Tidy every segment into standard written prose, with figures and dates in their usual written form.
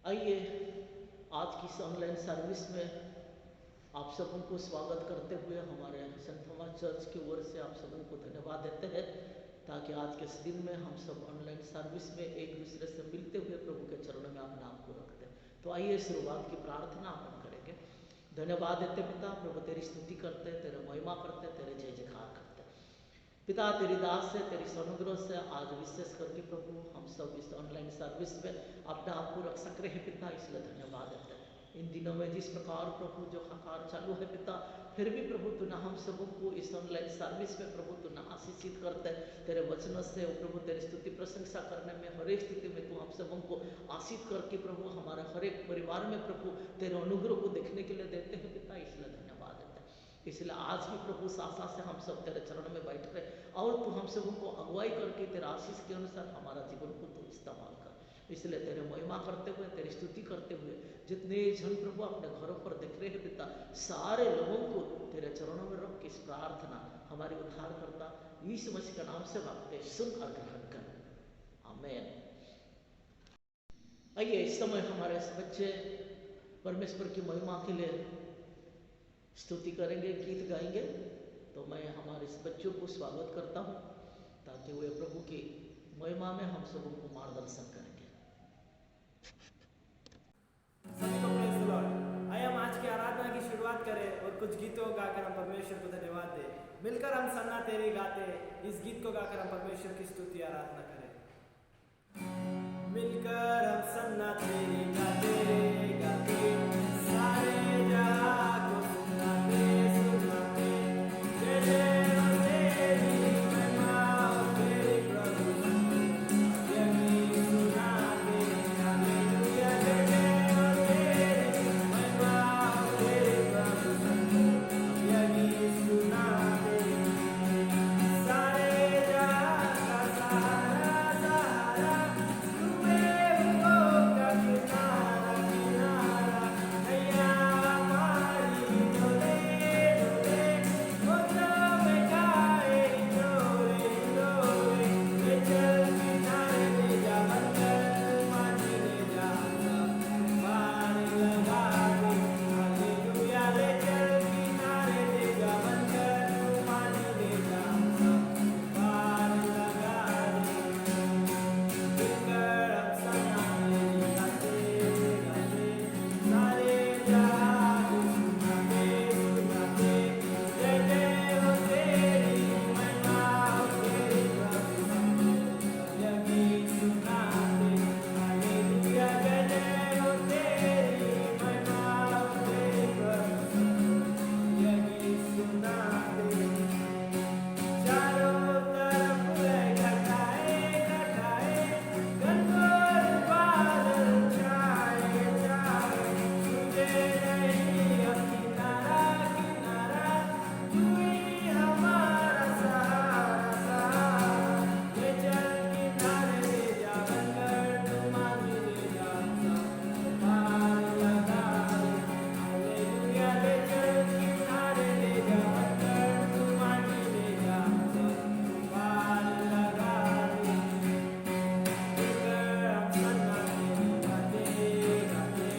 आइए आज की इस ऑनलाइन सर्विस में आप सबों को स्वागत करते हुए हमारे सेंट थॉमस चर्च की ओर से आप सबों को धन्यवाद देते हैं, ताकि आज के इस दिन में हम सब ऑनलाइन सर्विस में एक दूसरे से मिलते हुए प्रभु के चरणों में अपने आप को रखते हैं। तो आइए शुरुआत की प्रार्थना अपन करेंगे। धन्यवाद देते पिता, प्रभु तेरी स्तुति करते, तेरे महिमा करते, तेरे जय जयकार करते। पिता तेरी दास से, तेरी अनुग्रह से आज विशेष करके प्रभु हम सब इस ऑनलाइन सर्विस में अपने आप को रख सक रहे हैं पिता, इसलिए धन्यवाद देते हैं। इन दिनों में जिस प्रकार प्रभु जो हकार चालू है पिता, फिर भी प्रभु तू ना हम सबों को इस ऑनलाइन सर्विस में प्रभु तू ना आशीषित करते तेरे वचनों से प्रभु तेरी स्तुति प्रशंसा करने में हर एक स्थिति में तू हम सबों को आशीष करके प्रभु हमारे हर एक परिवार में प्रभु तेरे अनुग्रह को देखने के लिए देते हैं पिता, इसलिए धन्यवाद देते हैं। इसलिए आज भी प्रभु साथ से हम सब तेरे चरण में बैठ रहे और तू हम सबों को अगुवाई करके तेरे आशीष के अनुसार हमारा जीवन को तू इस्तेमाल कर। इसलिए तेरे महिमा करते हुए, तेरी स्तुति करते हुए जितने जन प्रभु अपने घरों पर देख रहे हैं पिता, सारे लोगों को तेरे चरणों में रख के इस प्रार्थना हमारी उद्धार करता यीशु मसीह के नाम से मांगते, सुन और ग्रहण कर, आमीन। आइए इस समय हमारे बच्चे परमेश्वर की महिमा के लिए स्तुति करेंगे, गीत गाएंगे। तो मैं हमारे इस बच्चों को स्वागत करता हूँ ताकि वे प्रभु की महिमा में हम सबों को मार्गदर्शन करेंगे। सभी को प्रेज़ द लॉर्ड। आइए हम आज की आराधना की शुरुआत करें और कुछ गीतों गाकर हम परमेश्वर को धन्यवाद दें। मिलकर हम सन्ना तेरी गाते, इस गीत को गाकर हम परमेश्वर की स्तुति आराधना करें। मिलकर हम सन्ना तेरी गाते गाते सारे जहां को सुनाते सुनाते, जय जय हो तेरी महिमा हो तेरी प्रभु, यही सुनाते हालेलुया, जय जय हो तेरी महिमा हो तेरी प्रभु, यही सुनाते सारे जहां का सहारा सहारा तुम्हें हो का किनारा किनारा, नैया हमारी डोले डोले हो जब गाए डोले डोले, ले चल किनारे ले जा बनकर माटी ले जा पार लगा दे हालेलुया, ले चल किनारे ले जा बनकर माटी ले जा पार लगा दे। मिलकर हम सन्ना तेरी गाते गाते सारे जहां को सुनाते सुनाते, जय जय हो तेरी महिमा हो तेरी प्रभु, यही सुनाते हालेलुया, जय जय हो तेरी महिमा हो तेरी प्रभु, यही सुनाते। चारों तरफ घटाए घटाए घनघोर बादल छाए छाए, तुझे नहीं अब किनारा किनारा, तू ही हमारा सहारा सहारा, ले चल किनारे ले जा बनकर तू मांझी ले जा पार लगा दे हालेलुया, ले चल किनारे ले जा बनकर तू मांझी ले जा पार लगा दे। मिलकर हम सन्ना तेरी गाते गाते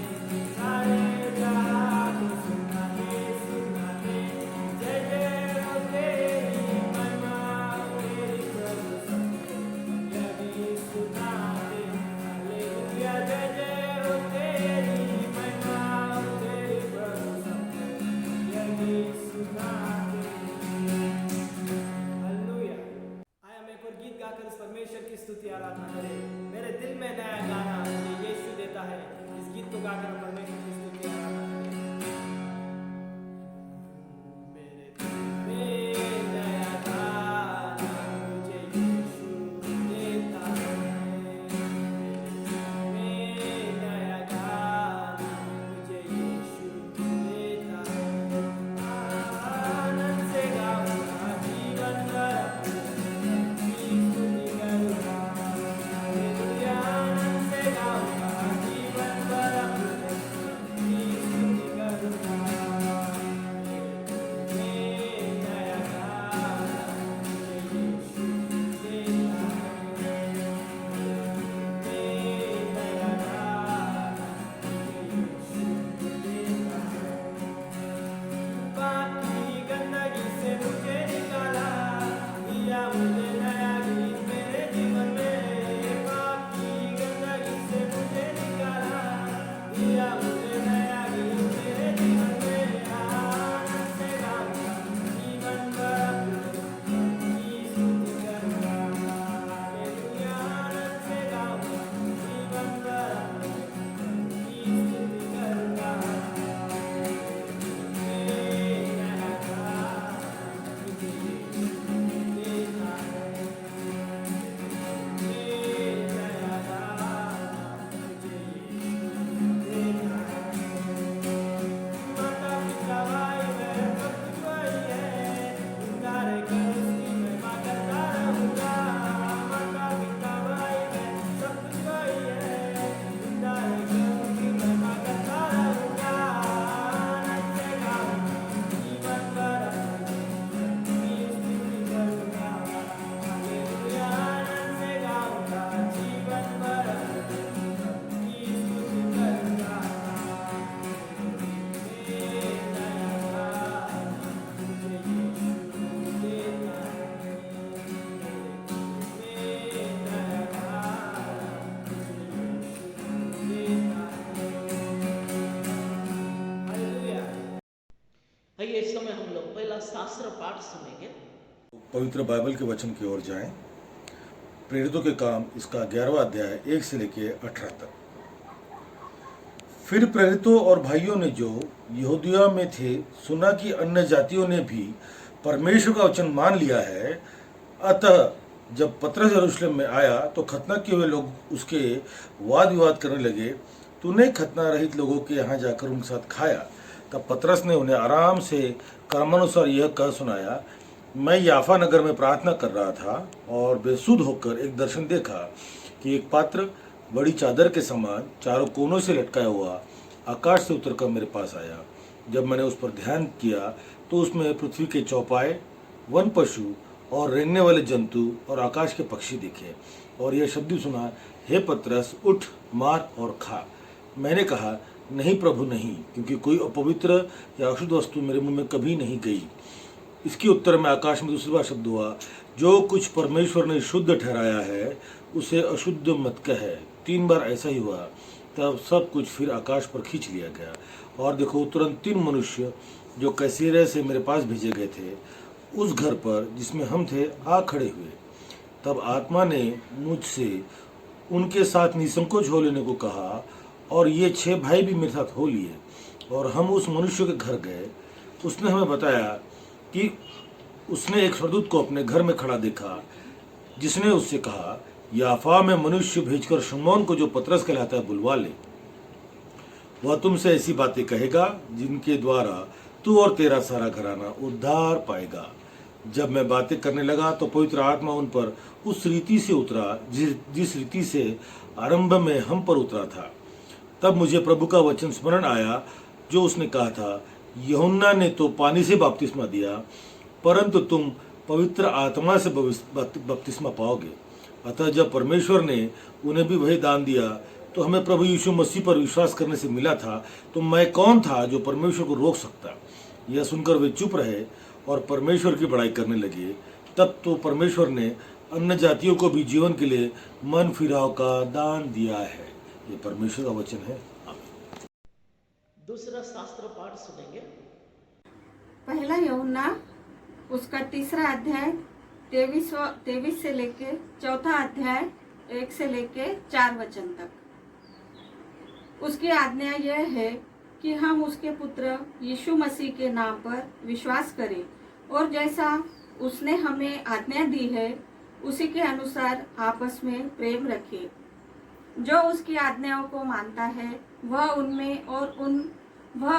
सारे जहां को सुनाते सुनाते, जय जय हो तेरी महिमा हो तेरी प्रभु, यही सुनाते हालेलुया, जय जय हो तेरी महिमा हो तेरी प्रभु, यही सुनाते हालेलुया। आइए हम एक और गीत गाकर इस परमेश्वर की स्तुति आराधना करें। मेरे दिल में नया गाना ये यीशु देता है, इस गीत को गाकर हम परमेश्वर की स्तुति आराधना करें। मेरे दिल में नया गाना मुझे यीशु देता है, मेरे दिल में नया गाना मुझे यीशु देता है, आनंद से गाऊंगा जीवन भर स्तुति करूंगा, शास्त्र पाठ सुनेंगे। पवित्र बाइबल के वचन की ओर जाएं। प्रेरितों के काम इसका 11वां अध्याय 1 से लेकर 18 तक। फिर प्रेरितों और भाइयों ने जो यहूदिया में थे सुना कि अन्य जातियों ने भी परमेश्वर का वचन मान लिया है। अतः जब पतरस यरूशलेम में आया तो खतना किए हुए लोग उसके वाद विवाद करने लगे। तूने खतना रहित लोगों के यहाँ जाकर उनके साथ खाया। तब पतरस ने उन्हें आराम से कर्मानुसार यह कह सुनाया, मैं याफा नगर में प्रार्थना कर रहा था और बेसुध होकर एक दर्शन देखा कि एक पात्र बड़ी चादर के समान चारों कोनों से लटकाया हुआ आकाश से उतरकर मेरे पास आया। जब मैंने उस पर ध्यान किया तो उसमें पृथ्वी के चौपाए, वन पशु और रेंगने वाले जंतु और आकाश के पक्षी दिखे और यह शब्द सुना, हे पतरस, उठ, मार और खा। मैंने कहा, नहीं प्रभु नहीं, क्योंकि कोई अपवित्र या अशुद्ध वस्तु मेरे मुंह में कभी नहीं गई। इसके उत्तर में आकाश में दूसरी बार शब्द हुआ, जो कुछ परमेश्वर ने शुद्ध ठहराया है उसे अशुद्ध मत कह। 3 बार ऐसा ही हुआ। तब सब कुछ फिर आकाश पर खींच लिया गया और देखो तुरंत 3 मनुष्य जो कैसरिया से मेरे पास भेजे गए थे उस घर पर जिसमें हम थे आ खड़े हुए। तब आत्मा ने मुझसे उनके साथ निसंकोच हो लेने को कहा और ये 6 भाई भी मेरे साथ हो लिए और हम उस मनुष्य के घर गए। उसने हमें बताया कि उसने एक स्वर्गदूत को अपने घर में खड़ा देखा जिसने उससे कहा, याफा में मनुष्य भेजकर शमौन को जो पतरस कहलाता है बुलवा ले। वह तुमसे ऐसी बातें कहेगा जिनके द्वारा तू और तेरा सारा घराना उद्धार पाएगा। जब मैं बातें करने लगा तो पवित्र आत्मा उन पर उस रीति से उतरा जिस रीति से आरंभ में हम पर उतरा था। तब मुझे प्रभु का वचन स्मरण आया जो उसने कहा था, यूहन्ना ने तो पानी से बपतिस्मा दिया, परंतु तुम पवित्र आत्मा से बपतिस्मा पाओगे। अतः जब परमेश्वर ने उन्हें भी वही दान दिया तो हमें प्रभु यीशु मसीह पर विश्वास करने से मिला था, तो मैं कौन था जो परमेश्वर को रोक सकता। यह सुनकर वे चुप रहे और परमेश्वर की बड़ाई करने लगे। तब तो परमेश्वर ने अन्य जातियों को भी जीवन के लिए मन फिराव का दान दिया है। ये परमेश्वर का वचन है। दूसरा शास्त्र पाठ सुनेंगे। पहला यूहन्ना उसका 3रा अध्याय 23 से लेके 4था अध्याय 1 से लेके 4 वचन तक। उसकी आज्ञा यह है कि हम उसके पुत्र यीशु मसीह के नाम पर विश्वास करें और जैसा उसने हमें आज्ञा दी है उसी के अनुसार आपस में प्रेम रखें। जो उसकी आज्ञाओं को मानता है वह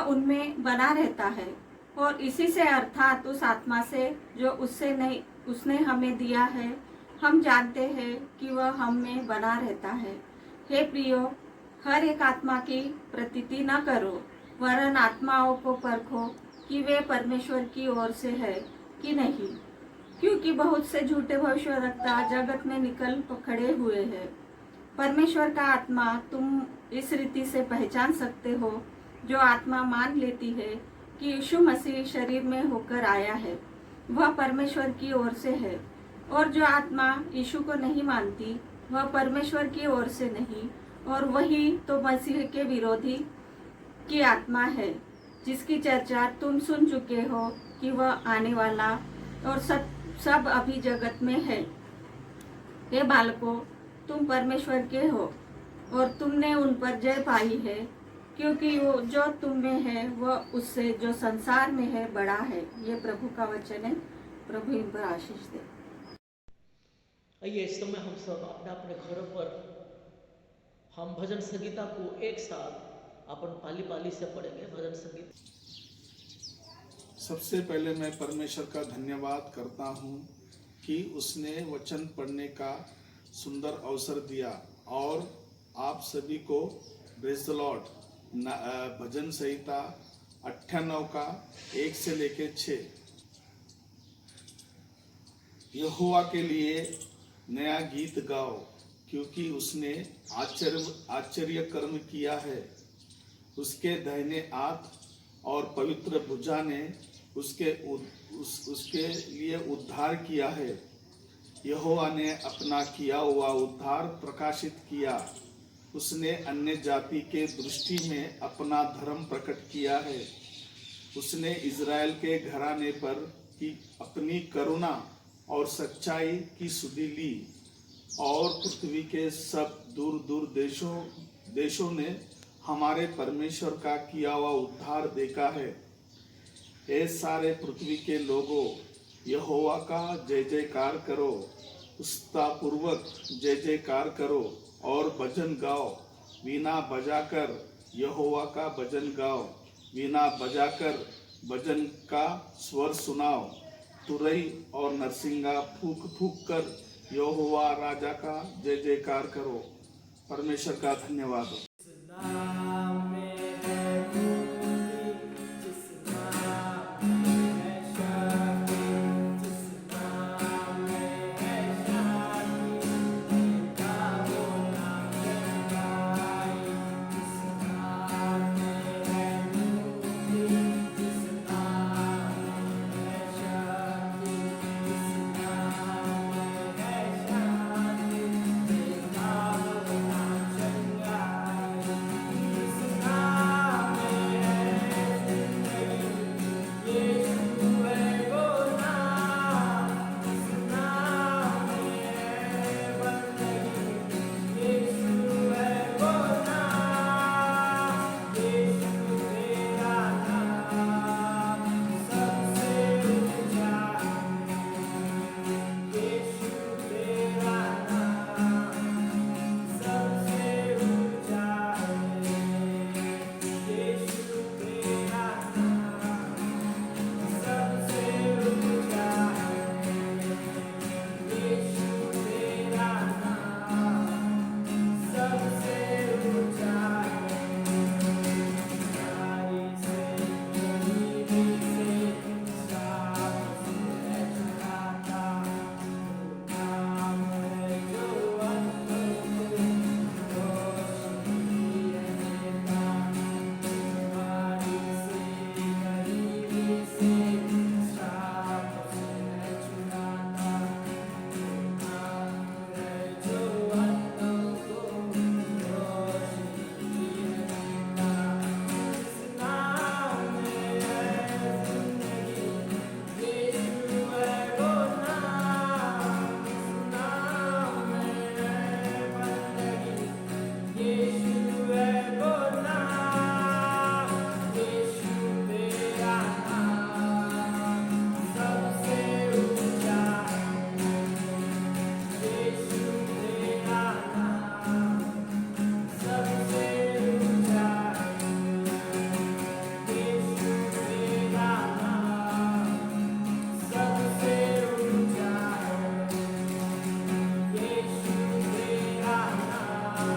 उनमें बना रहता है और इसी से अर्थात उस आत्मा से जो उसने हमें दिया है हम जानते हैं कि वह हम में बना रहता है। हे प्रियो, हर एक आत्मा की प्रतीति न करो, वरन आत्माओं को परखो कि वे परमेश्वर की ओर से है कि नहीं, क्योंकि बहुत से झूठे भविष्यवक्ता जगत में निकल पकड़े हुए हैं। परमेश्वर का आत्मा तुम इस रीति से पहचान सकते हो, जो आत्मा मान लेती है कि यीशु मसीह शरीर में होकर आया है वह परमेश्वर की ओर से है, और जो आत्मा यीशु को नहीं मानती वह परमेश्वर की ओर से नहीं, और वही तो मसीह के विरोधी की आत्मा है, जिसकी चर्चा तुम सुन चुके हो कि वह आने वाला और सब अभी जगत में है। हे बालकों, तुम परमेश्वर के हो और तुमने उन पर जय पाई है, क्योंकि वो जो तुम में है वह उससे जो संसार में है बड़ा है। ये प्रभु का वचन है। प्रभु इन पर आशीष दे। आइए इस समय हम सब अपने अपने घरों पर हम भजन संगीता को एक साथ अपन पाली पाली से पढ़ेंगे। भजन संगीत। सबसे पहले मैं परमेश्वर का धन्यवाद करता हूँ कि उसने वचन पढ़ने का सुंदर अवसर दिया और आप सभी को प्रेज़ द लॉर्ड भजन संहिता 98 का 1 से लेकर 6। यहोवा के लिए नया गीत गाओ, क्योंकि उसने आश्चर्य कर्म किया है। उसके दाहिने हाथ और पवित्र भुजा ने उसके लिए उद्धार किया है। यहोवा ने अपना किया हुआ उद्धार प्रकाशित किया। उसने अन्य जाति के दृष्टि में अपना धर्म प्रकट किया है। उसने इज़राइल के घराने पर की अपनी करुणा और सच्चाई की सुधि ली और पृथ्वी के सब दूर दूर देशों ने हमारे परमेश्वर का किया हुआ उद्धार देखा है। हे सारे पृथ्वी के लोगों, यहोवा का जय जयकार करो, उत्साहपूर्वक जय जयकार करो और भजन गाओ, वीणा बजाकर यहोवा का भजन गाओ, वीणा बजाकर भजन का स्वर सुनाओ, तुरई और नरसिंगा फूक फूक कर यहोवा राजा का जय जयकार करो। परमेश्वर का धन्यवाद हो। नाम में है मुक्ति, जिस नाम में है शक्ति, जिस नाम में है शांति, का वो नाम चंगाई। जिस नाम में है मुक्ति, जिस नाम में है शक्ति, जिस नाम में है शांति, का वो नाम चंगाई। जिस नाम में है जिंदगी, यीशु है वो नाम। जिस नाम में है बंदगी, यीशु है वो नाम। यीशु तेरा नाम सबसे ऊंचा है। यीशु तेरा नाम सबसे ऊंचा है। यीशु तेरा नाम सबसे ऊंचा है। यीशु तेरा नाम सबसे ऊंचा है। नारी से गरीबी से श्राप से छुड़ाता, नाम है जो अंधों को रोशनी देता। नारी से गरीबी से श्राप से छुड़ाता, नाम है जो अंधों को रोशनी देता। जिस नाम में है जिंदगी, यीशु है वो नाम। जिस नाम में है बंदगी, यीशु है वो नाम। यीशु तेरा नाम सबसे ऊंचा है। यीशु तेरा नाम सबसे ऊंचा है। यीशु तेरा नाम सबसे ऊंचा है। यीशु तेरा नाम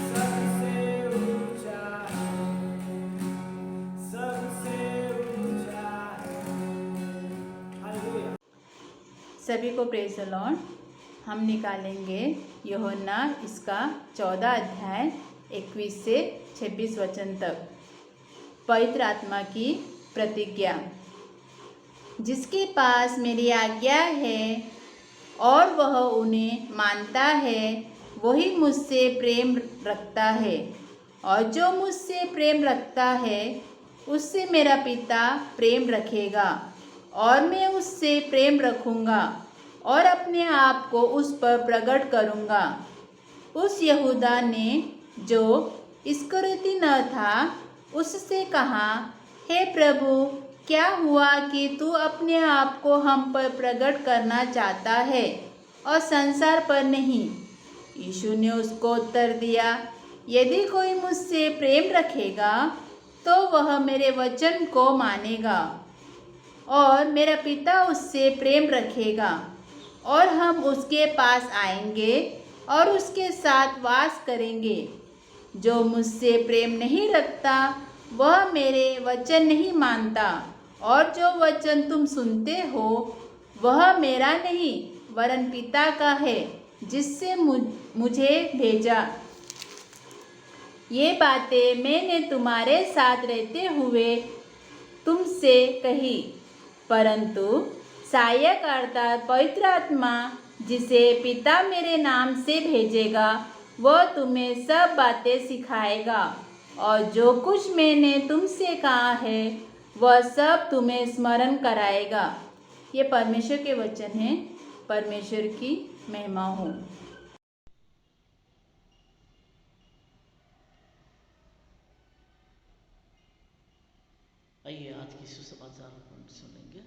सबसे ऊंचा है। सबसे ऊंचा है। हालेलुया। सभी को प्रेज़ द लॉर्ड। हम निकालेंगे यूहन्ना इसका 14 अध्याय 21 से 26 वचन तक। पवित्र आत्मा की प्रतिज्ञा। जिसके पास मेरी आज्ञा है और वह उन्हें मानता है, वही मुझसे प्रेम रखता है, और जो मुझसे प्रेम रखता है उससे मेरा पिता प्रेम रखेगा, और मैं उससे प्रेम रखूँगा और अपने आप को उस पर प्रकट करूँगा। उस यहूदा ने जो इस्करियोती न था उससे कहा, हे प्रभु, क्या हुआ कि तू अपने आप को हम पर प्रकट करना चाहता है और संसार पर नहीं? यीशु ने उसको उत्तर दिया, यदि कोई मुझसे प्रेम रखेगा तो वह मेरे वचन को मानेगा, और मेरा पिता उससे प्रेम रखेगा, और हम उसके पास आएंगे और उसके साथ वास करेंगे। जो मुझसे प्रेम नहीं रखता वह मेरे वचन नहीं मानता, और जो वचन तुम सुनते हो वह मेरा नहीं वरन पिता का है जिससे मुझे भेजा। ये बातें मैंने तुम्हारे साथ रहते हुए तुमसे कही, परंतु सहायक अर्थात पवित्र आत्मा जिसे पिता मेरे नाम से भेजेगा वह तुम्हें सब बातें सिखाएगा और जो कुछ मैंने तुमसे कहा है वह सब तुम्हें स्मरण कराएगा। ये परमेश्वर के वचन हैं। परमेश्वर की महिमा हो। आइए आज की सुसमाचार हम सुनेंगे।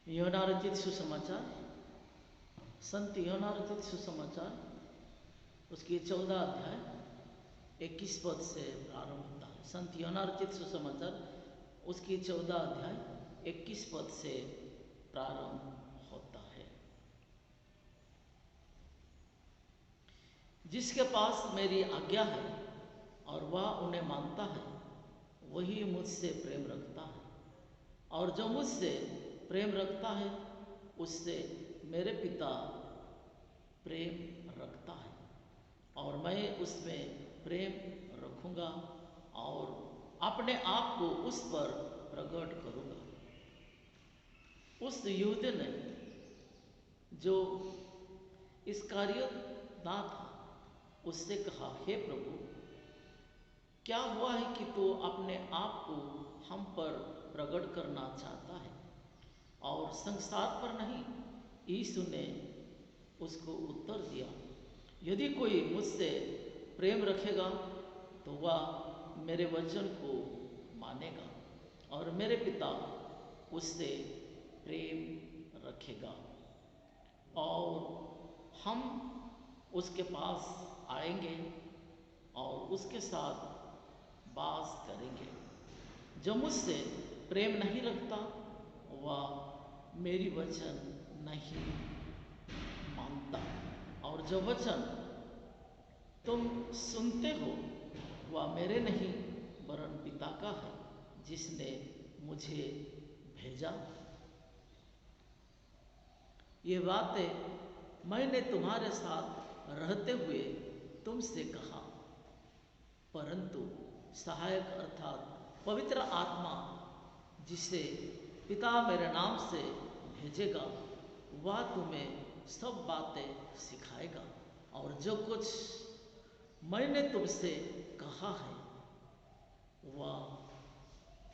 यूहन्ना रचित सुसमाचार, संत यूहन्ना रचित सुसमाचार, उसकी 14 अध्याय 21 पद से प्रारंभ होता है। संत यूहन्ना रचित सुसमाचार उसकी 14 अध्याय 21 पद से प्रारंभ होता है। जिसके पास मेरी आज्ञा है और वह उन्हें मानता है, वही मुझसे प्रेम रखता है, और जो मुझसे प्रेम रखता है उससे मेरे पिता प्रेम रखता है, और मैं उसमें प्रेम रखूंगा और अपने आप को उस पर प्रकट करूंगा। उस यहूदी ने जो इस्करियोत ना था उससे कहा, हे प्रभु, क्या हुआ है कि तू अपने आप को हम पर प्रकट करना चाहता है और संसार पर नहीं? यीशु ने उसको उत्तर दिया, यदि कोई मुझसे प्रेम रखेगा तो वह मेरे वचन को मानेगा, और मेरे पिता उससे प्रेम रखेगा और हम उसके पास आएंगे और उसके साथ वास करेंगे। जो मुझसे प्रेम नहीं रखता वह मेरी वचन नहीं मानता, और जो वचन तुम सुनते हो वह मेरे नहीं वरन पिता का है जिसने मुझे भेजा। ये बातें मैंने तुम्हारे साथ रहते हुए तुमसे कहा, परंतु सहायक अर्थात पवित्र आत्मा जिसे पिता मेरे नाम से भेजेगा वह तुम्हें सब बातें सिखाएगा, और जो कुछ मैंने तुमसे कहा है वह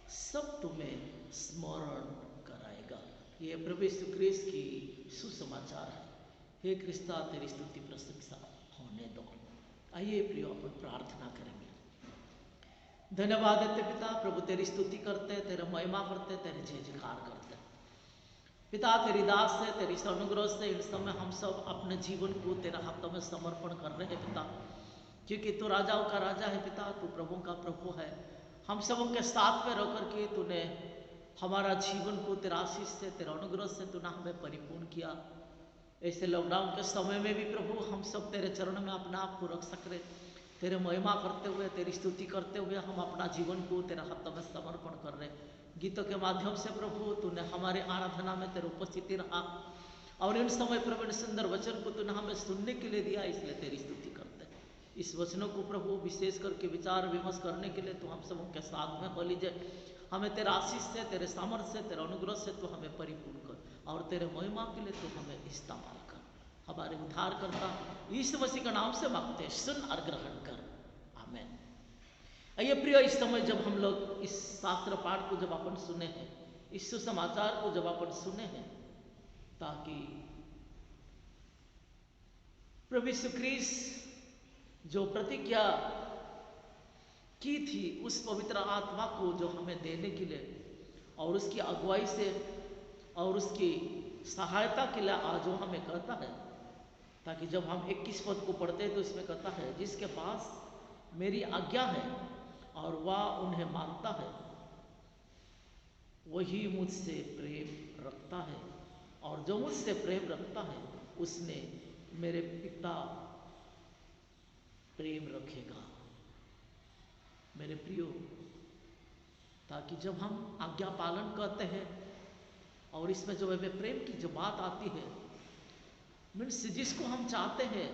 सब तुम्हें स्मरण कराएगा। ये प्रभु यीशु ख्रीस्त की सुसमाचार है। हे क्रिस्ता, तेरी स्तुति प्रशंसा होने दो। आइए प्रियो, अपन प्रार्थना करेंगे। धन्यवाद देते पिता, प्रभु तेरी स्तुति करते, तेरा महिमा करते, तेरे जय जयकार करते। पिता, तेरी दास से, तेरी अनुग्रह से इस समय हम सब अपने जीवन को तेरा हाथों में समर्पण कर रहे हैं पिता, क्योंकि तू राजाओं का राजा है पिता, तू प्रभु का प्रभु है। हम सबों के साथ में रह करके तूने हमारा जीवन को तेरा आशीष से, तेरा अनुग्रह से तूने हमें परिपूर्ण किया। ऐसे लॉकडाउन के समय में भी प्रभु हम सब तेरे चरण में अपने आप को रख सक रहे, तेरे महिमा करते हुए, तेरी स्तुति करते हुए हम अपना जीवन को तेरा हाथों में समर्पण कर रहे। गीतों के माध्यम से प्रभु तूने हमारे आराधना में तेरे उपस्थिति रहा, और इन समय प्रभु इन सुंदर वचन को तूने हमें सुनने के लिए दिया, इसलिए तेरी स्तुति करते। इस वचनों को प्रभु विशेष करके विचार विमर्श करने के लिए तू हम सबों के साथ में हो लीजिए। हमें तेरा आशीष से, तेरे सामर्थ्य से, तेरे अनुग्रह से तू हमें परिपूर्ण कर, और तेरे महिमा के लिए तू हमें इस्तेमाल कर। हमारे उद्धार करता यीशु मसीह का नाम से मांगते, सुन और ग्रहण कर, आमीन। आइए प्रिय, इस समय जब हम लोग इस शास्त्र पाठ को जब अपन सुने हैं, इस सुसमाचार को जब अपन सुने हैं, ताकि प्रभु यीशु ख्रीस्त जो प्रतिज्ञा की थी उस पवित्र आत्मा को जो हमें देने के लिए, और उसकी अगुवाई से और उसकी सहायता के लिए आज वो हमें कहता है, ताकि जब हम 21 पद को पढ़ते हैं तो इसमें कहता है, जिसके पास मेरी आज्ञा है और वह उन्हें मानता है वही मुझसे प्रेम रखता है, और जो मुझसे प्रेम रखता है उसने मेरे पिता प्रेम रखेगा। मेरे प्रियो, ताकि जब हम आज्ञा पालन करते हैं और इसमें जो है प्रेम की जो बात आती है, मीन्स जिसको हम चाहते हैं,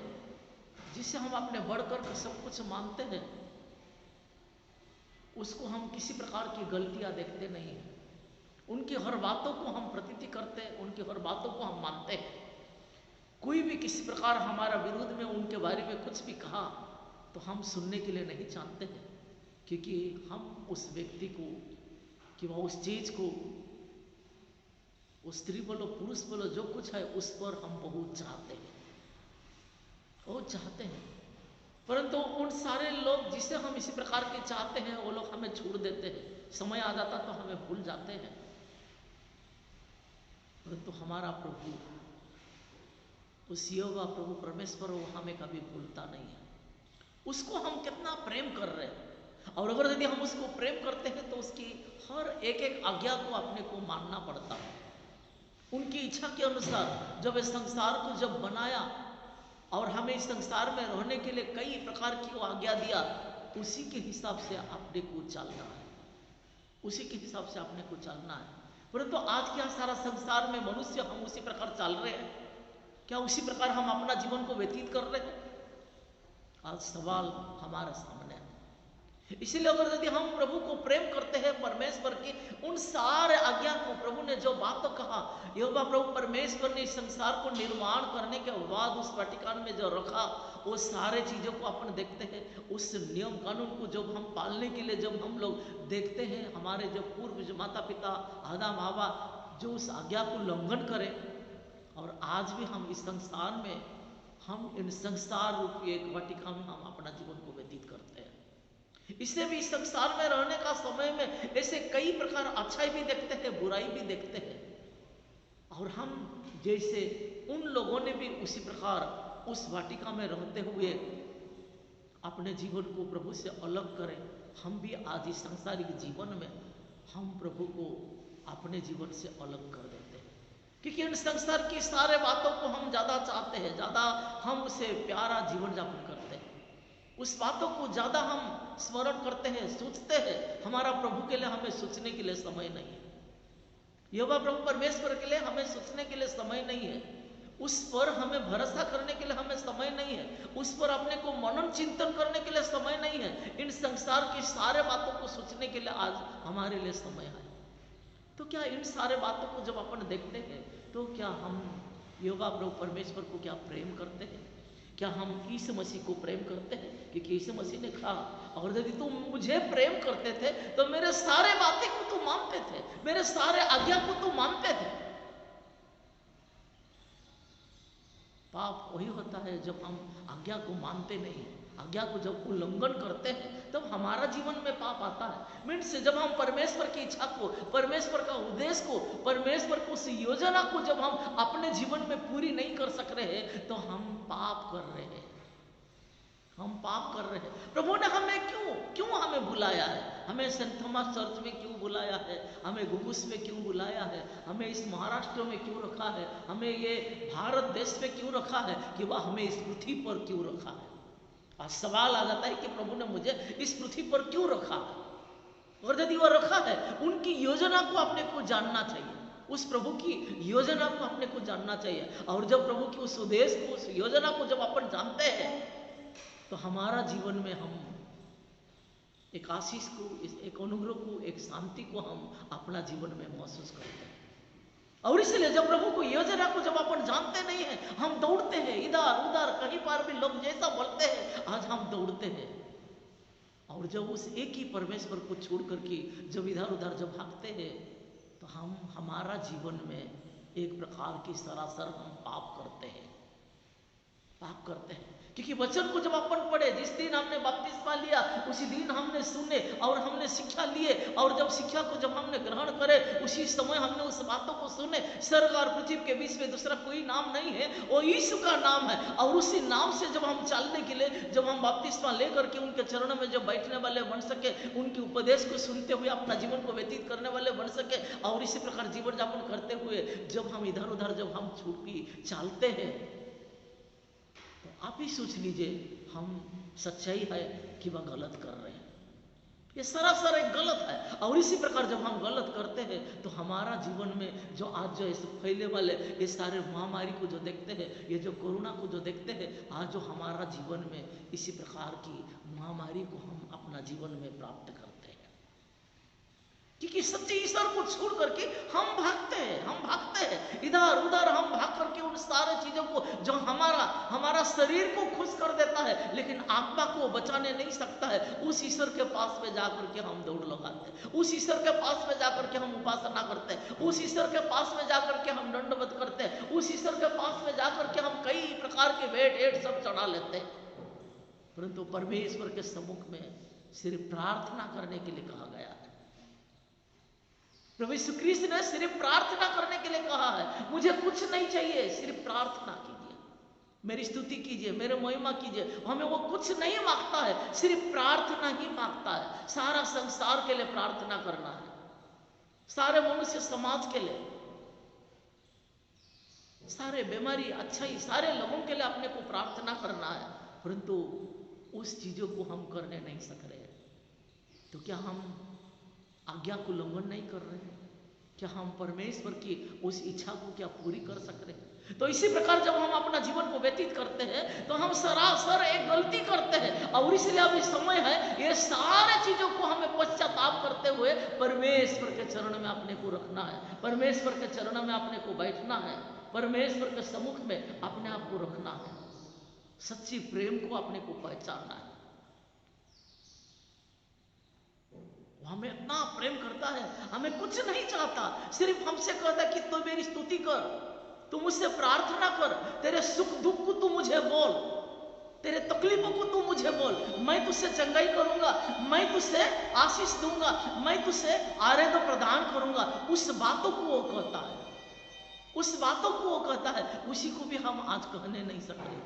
जिसे हम अपने बढ़कर सब कुछ मानते हैं, उसको हम किसी प्रकार की गलतियां देखते नहीं हैं। उनकी हर बातों को हम प्रतीति करते हैं, उनकी हर बातों को हम मानते हैं। कोई भी किसी प्रकार हमारा विरोध में उनके बारे में कुछ भी कहा तो हम सुनने के लिए नहीं चाहते हैं, क्योंकि हम उस व्यक्ति को कि वह उस चीज़ को, उस स्त्री बोलो पुरुष बोलो जो कुछ है उस पर हम बहुत चाहते हैं, परंतु उन सारे लोग जिसे हम इसी प्रकार के चाहते हैं वो लोग हमें छोड़ देते हैं। समय आ जाता तो हमें भूल जाते हैं, परंतु हमारा प्रभु, उस यहोवा प्रभु परमेश्वर, वो हमें कभी भूलता नहीं है। उसको हम कितना प्रेम कर रहे हैं, और अगर यदि हम उसको प्रेम करते हैं तो उसकी हर एक एक आज्ञा को अपने को मानना पड़ता है। उनकी इच्छा के अनुसार जब इस संसार को जब बनाया और हमें इस संसार में रहने के लिए कई प्रकार की वो आज्ञा दिया, उसी के हिसाब से अपने को चलना है, उसी के हिसाब से अपने को चलना है। परंतु आज क्या सारा संसार में मनुष्य हम उसी प्रकार चल रहे हैं? क्या उसी प्रकार हम अपना जीवन को व्यतीत कर रहे हैं? आज सवाल हमारे सामने है। इसीलिए अगर यदि हम प्रभु को प्रेम करते हैं, परमेश्वर की उन सारे आज्ञा को, प्रभु ने जो बात कहा, यहोवा प्रभु परमेश्वर ने इस संसार को निर्माण करने के बाद उस वाटिकान में जो रखा, वो सारे चीज़ों को अपन देखते हैं। उस नियम कानून को जब हम पालने के लिए जब हम लोग देखते हैं, हमारे जो पूर्व जो माता पिता आदम हव्वा जो उस आज्ञा को उल्लंघन करें, और आज भी हम इस संसार में, हम इन संसार रूपी एक वाटिका में हम अपना जीवन को व्यतीत करते हैं। इससे भी इस संसार में रहने का समय में ऐसे कई प्रकार अच्छाई भी देखते हैं, बुराई भी देखते हैं, और हम जैसे उन लोगों ने भी उसी प्रकार उस वाटिका में रहते हुए अपने जीवन को प्रभु से अलग करें। हम भी आज इस सांसारिक जीवन में हम प्रभु को अपने जीवन से अलग कर देते हैं, क्योंकि इन संसार की सारे बातों को हम ज़्यादा चाहते हैं, ज़्यादा हम उसे प्यारा जीवन यापन करते हैं, उस बातों को ज़्यादा हम स्मरण करते हैं, सोचते हैं। हमारा प्रभु के लिए हमें सोचने के लिए समय नहीं है, यहोवा प्रभु परमेश्वर के लिए हमें सोचने के लिए समय नहीं है, उस पर हमें भरोसा करने के लिए हमें समय नहीं है, उस पर अपने को मनन चिंतन करने के लिए समय नहीं है। इन संसार की सारे बातों को सोचने के लिए आज हमारे लिए समय है। तो क्या इन सारे बातों को जब अपन देखते हैं तो क्या हम यहोवा प्रभु परमेश्वर को क्या प्रेम करते हैं? क्या हम यीशु मसीह को प्रेम करते हैं? क्योंकि यीशु मसीह ने कहा, और यदि तुम मुझे प्रेम करते थे तो मेरे सारे बातें को तुम मानते थे, मेरे सारे आज्ञा को तुम मानते थे। पाप वही होता है जब हम आज्ञा को मानते नहीं, आज्ञा को जब उल्लंघन करते हैं तब हमारा जीवन में पाप आता है। मीन्स जब हम परमेश्वर की इच्छा को, परमेश्वर का उद्देश्य को, परमेश्वर को उस योजना को जब हम अपने जीवन में पूरी नहीं कर सक रहे हैं तो हम पाप कर रहे हैं, हम पाप कर रहे हैं। प्रभु ने हमें क्यों हमें बुलाया है? हमें सेंट थॉमस चर्च में क्यों बुलाया है? हमें गुगुस में क्यों बुलाया है? हमें इस महाराष्ट्र में क्यों रखा है? हमें ये भारत देश में क्यों रखा है? कि वह हमें इस पृथ्वी पर क्यों रखा है? आज सवाल आ जाता है कि प्रभु ने मुझे इस पृथ्वी पर क्यों रखा है? और यदि वह रखा है, उनकी योजना को अपने को जानना चाहिए, उस प्रभु की योजना को अपने को जानना चाहिए। और जब प्रभु की उस उद्देश्य को, उस योजना को जब अपन जानते हैं तो हमारा जीवन में हम एक आशीष को, एक अनुग्रह को, एक शांति को हम अपना जीवन में महसूस करते हैं। और इसलिए जब प्रभु को योजना को जब अपन जानते नहीं है, हम दौड़ते हैं इधर उधर, कहीं पर भी लोग जैसा बोलते हैं आज हम दौड़ते हैं। और जब उस एक ही परमेश्वर को छोड़ करके जब इधर उधर जब भागते हैं तो हम, हमारा जीवन में एक प्रकार की सरासर हम पाप करते हैं, पाप करते हैं। क्योंकि वचन को जब अपन पढ़े, जिस दिन हमने बपतिस्मा लिया उसी दिन हमने सुने और हमने शिक्षा लिए, और जब शिक्षा को जब हमने ग्रहण करे उसी समय हमने उस बातों को सुने। स्वर्ग और पृथ्वी के बीच में दूसरा कोई नाम नहीं है, वो यीशु का नाम है। और उसी नाम से जब हम चलने के लिए, जब हम बपतिस्मा लेकर के उनके चरणों में जब बैठने वाले बन सके, उनके उपदेश को सुनते हुए अपना जीवन को व्यतीत करने वाले बन सके, और इसी प्रकार जीवन यापन करते हुए जब हम इधर उधर जब हम छूट के चलते हैं, आप ही सोच लीजिए हम सच्चाई है कि वह गलत कर रहे हैं। ये सरासर एक गलत है। और इसी प्रकार जब हम गलत करते हैं तो हमारा जीवन में जो आज जो इस फैले वाले ये सारे महामारी को जो देखते हैं, ये जो कोरोना को जो देखते हैं, आज जो हमारा जीवन में इसी प्रकार की महामारी को हम अपना जीवन में प्राप्त करते हैं। क्योंकि सच्चे ईश्वर को छोड़ करके हम भागते हैं इधर उधर, हम भाग करके उन सारे चीजों को जो हमारा शरीर को खुश कर देता है लेकिन आत्मा को बचाने नहीं सकता है, उस ईश्वर के पास में जाकर के हम दौड़ लगाते हैं, उस ईश्वर के पास में जाकर के हम उपासना करते हैं, उस ईश्वर के पास में जाकर के हम दंडवत करते हैं, उस ईश्वर के पास में जाकर के हम कई प्रकार के भेंट सब चढ़ा लेते हैं। परंतु परमेश्वर के सम्मुख में सिर्फ प्रार्थना करने के लिए कहा गया है। प्रभु यीशु ख्रीस्त ने सिर्फ प्रार्थना करने के लिए कहा है, मुझे कुछ नहीं चाहिए, सिर्फ प्रार्थना कीजिए, मेरी स्तुति कीजिए, मेरे महिमा कीजिए। हमें वो कुछ नहीं मांगता है, सिर्फ प्रार्थना ही मांगता है। सारा संसार के लिए प्रार्थना करना है, सारे मनुष्य समाज के लिए, सारे बीमारी अच्छाई सारे लोगों के लिए अपने को प्रार्थना करना है। परंतु उस चीजों को हम करने नहीं सक रहे, तो क्या हम आज्ञा को उल्लंघन नहीं कर रहे हैं? क्या हम परमेश्वर की उस इच्छा को क्या पूरी कर सक रहे हैं? तो इसी प्रकार जब हम अपना जीवन को व्यतीत करते हैं तो हम सरासर एक गलती करते हैं, और इसलिए अभी समय है ये सारे चीजों को हमें पश्चाताप करते हुए परमेश्वर के चरण में अपने को रखना है, परमेश्वर के चरण में अपने को बैठना है, परमेश्वर के सम्मुख में अपने आप को रखना है, सच्ची प्रेम को अपने को पहचानना है। हमें इतना प्रेम करता है, हमें कुछ नहीं चाहता, सिर्फ हमसे कहता है कि तू मेरी स्तुति कर, तू मुझसे प्रार्थना कर, तेरे सुख दुख को तू मुझे बोल, तेरे तकलीफों को तू मुझे बोल, मैं तुझसे चंगाई करूंगा, मैं तुझसे आशीष दूंगा, मैं तुझसे आरोग्य प्रदान करूंगा। उस बातों को वो कहता है, उस बातों को वो कहता है, उसी को भी हम आज कहने नहीं सक रहे,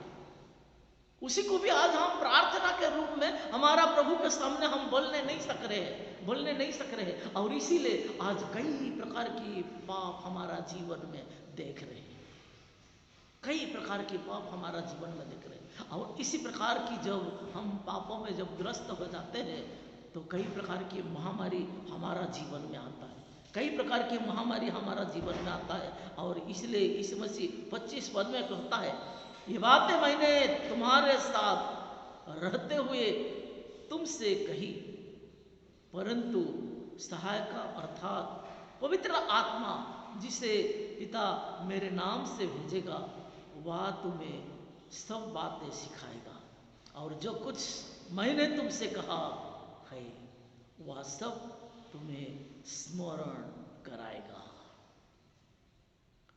उसी को भी आज हम प्रार्थना के रूप में हमारा प्रभु के सामने हम बोलने नहीं सक रहे हैं। और इसीलिए आज कई प्रकार की पाप हमारा जीवन में देख रहे हैं, कई प्रकार के पाप हमारा जीवन में देख रहे हैं। और इसी प्रकार की जब हम पापों में जब ग्रस्त हो जाते हैं तो कई प्रकार की महामारी हमारा जीवन में आता है, कई प्रकार की महामारी हमारा जीवन में आता है। और इसलिए यीशु मसीह 25 पद में कहता है, ये बातें मैंने तुम्हारे साथ रहते हुए तुमसे कही, परंतु सहायका अर्थात पवित्र आत्मा जिसे पिता मेरे नाम से भेजेगा वह तुम्हें सब बातें सिखाएगा, और जो कुछ मैंने तुमसे कहा है वह सब तुम्हें स्मरण कराएगा।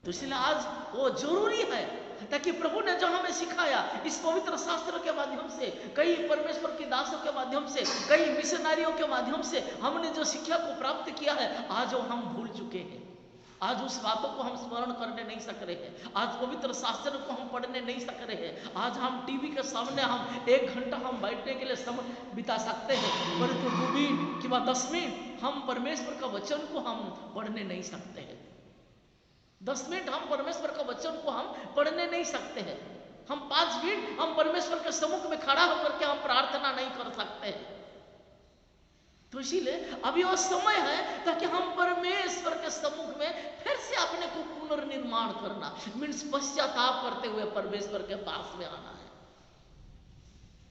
तो इसलिए आज वो जरूरी है ताकि प्रभु ने जो हमें सिखाया इस पवित्र शास्त्र के माध्यम से, कई परमेश्वर के दासों के माध्यम से, कई मिशनरियों के माध्यम से हमने जो शिक्षा को प्राप्त किया है, आज वो हम भूल चुके हैं, आज उस बातों को हम स्मरण करने नहीं सक रहे हैं, आज पवित्र शास्त्र को हम पढ़ने नहीं सक रहे हैं। आज हम टीवी के सामने हम 1 घंटा हम बैठने के लिए समय बिता सकते हैं, परंतु 2 मिनट कि 10 मिनट हम परमेश्वर का वचन को हम पढ़ने नहीं सकते हैं। 10 मिनट हम परमेश्वर का वचन को हम पढ़ने नहीं सकते हैं। हम 5 मिनट हम परमेश्वर के सम्मुख में खड़ा होकर के हम प्रार्थना नहीं कर सकते हैं। तो इसीलिए अभी वो समय है ताकि हम परमेश्वर के सम्मुख में फिर से अपने को पुनर्निर्माण करना, मीन्स पश्चाताप करते हुए परमेश्वर के पास में आना है।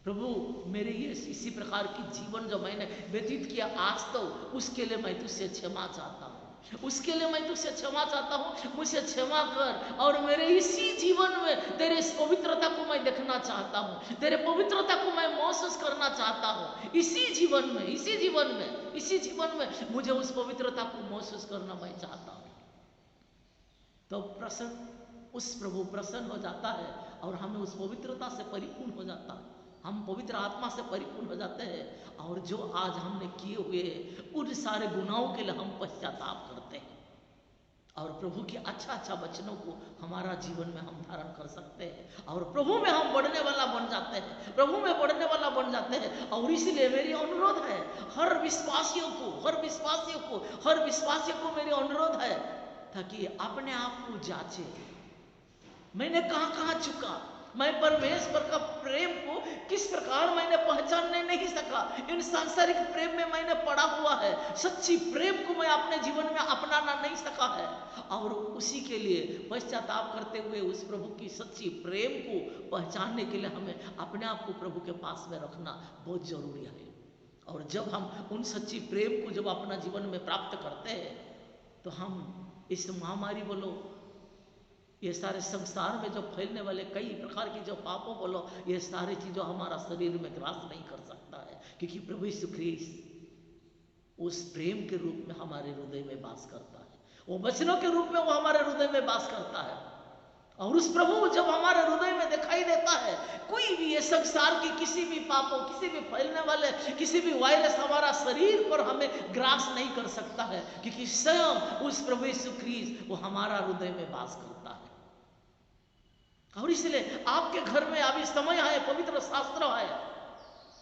प्रभु मेरे ये इसी प्रकार की जीवन जो मैंने व्यतीत किया आज, तो उसके लिए मैं तुझसे क्षमा चाहता हूँ, उसके लिए मैं तुझसे क्षमा चाहता हूँ, मुझे क्षमा कर। और मेरे इसी जीवन में तेरे इस पवित्रता को मैं देखना चाहता हूँ, तेरे पवित्रता को मैं महसूस करना चाहता हूँ। इसी जीवन में मुझे उस पवित्रता को महसूस करना मैं चाहता हूँ। तो उस प्रभु प्रसन्न हो जाता है और हमें उस पवित्रता से परिपूर्ण हो जाता है, हम पवित्र आत्मा से परिपूर्ण हो जाते हैं। और जो आज हमने किए हुए उन सारे गुनाहों के लिए हम पश्चाताप करते हैं और प्रभु के अच्छा वचनों को हमारा जीवन में हम धारण कर सकते हैं और प्रभु में हम बढ़ने वाला बन जाते हैं, प्रभु में बढ़ने वाला बन जाते हैं। और इसलिए मेरी अनुरोध है हर विश्वासियों को मेरी अनुरोध है ताकि अपने आप को जांचे, मैंने कहाँ चुका, मैं परमेश्वर का प्रेम को किस प्रकार मैंने पहचानने नहीं सका, इन सांसारिक प्रेम में मैंने पड़ा हुआ है, सच्ची प्रेम को मैं अपने जीवन में अपनाना नहीं सका है। और उसी के लिए पश्चाताप करते हुए उस प्रभु की सच्ची प्रेम को पहचानने के लिए हमें अपने आप को प्रभु के पास में रखना बहुत जरूरी है। और जब हम उन सच्ची प्रेम को जब अपना जीवन में प्राप्त करते हैं तो हम इस महामारी बोलो, ये सारे संसार में जो फैलने वाले कई प्रकार की जो पापों बोलो, ये सारी चीज़ों हमारा शरीर में ग्रास नहीं कर सकता है, क्योंकि प्रभु यीशु ख्रीस्त उस प्रेम के रूप में हमारे हृदय में वास करता है, वो वचनों के रूप में वो हमारे हृदय में वास करता है। और उस प्रभु जब हमारे हृदय में दिखाई देता है, कोई भी ये संसार की किसी भी पापों, किसी भी फैलने वाले किसी भी वायरस हमारा शरीर पर हमें ग्रास नहीं कर सकता है, क्योंकि स्वयं उस प्रभु यीशु ख्रीस्त वो हमारा हृदय में वास करता है। और इसलिए आपके घर में अभी समय है, पवित्र शास्त्र है,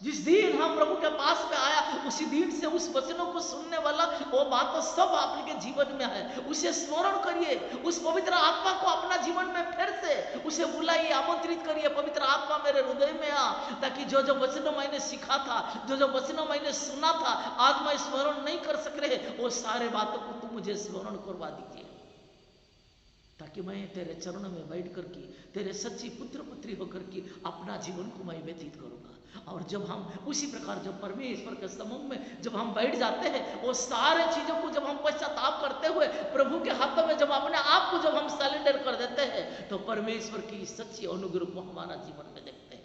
जिस दिन हम प्रभु के पास में आया उसी दिन से उस वचनों को सुनने वाला वो बात तो सब आपके जीवन में है। उसे स्मरण करिए, उस पवित्र आत्मा को अपना जीवन में फिर से उसे बुलाइए, आमंत्रित करिए, पवित्र आत्मा मेरे हृदय में आ, ताकि जो जो वचन मैंने सीखा था, जो जो वचन मैंने सुना था, आज मैं स्मरण नहीं कर सक रहे, वो सारे बातों को तू मुझे स्मरण करवा दीजिए, ताकि मैं तेरे चरणों में बैठ करके तेरे सच्ची पुत्र पुत्री होकर के अपना जीवन को मैं व्यतीत करूंगा। और जब हम उसी प्रकार जब परमेश्वर के समूह में जब हम बैठ जाते हैं, वो सारे चीजों को जब हम पश्चाताप करते हुए प्रभु के हाथों में जब अपने आप को जब हम सरेंडर कर देते हैं, तो परमेश्वर की सच्ची अनुग्रह को हमारा जीवन में देखते हैं।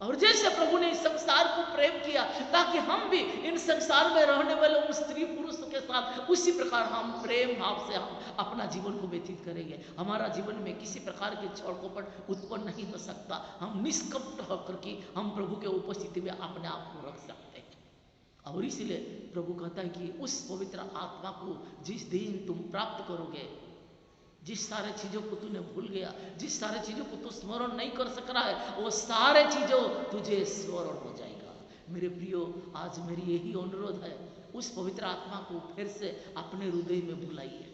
और जैसे प्रभु ने इस संसार को प्रेम किया ताकि हम भी इन संसार में रहने वाले उन स्त्री पुरुष के साथ उसी प्रकार हम प्रेम भाव से हम अपना जीवन को व्यतीत करेंगे। हमारा जीवन में किसी प्रकार के छल कपट उत्पन्न नहीं हो सकता, हम निष्कपट होकर के हम प्रभु के उपस्थिति में अपने आप को रख सकते हैं। और इसलिए प्रभु कहता है कि उस पवित्र आत्मा को जिस दिन तुम प्राप्त करोगे, जिस सारे चीजों को तूने भूल गया, जिस सारे चीजों को तू स्मरण नहीं कर सक रहा है, वो सारे चीजों तुझे स्मरण हो जाएगा। मेरे प्रियो, आज मेरी यही अनुरोध है, उस पवित्र आत्मा को फिर से अपने हृदय में बुलाइए,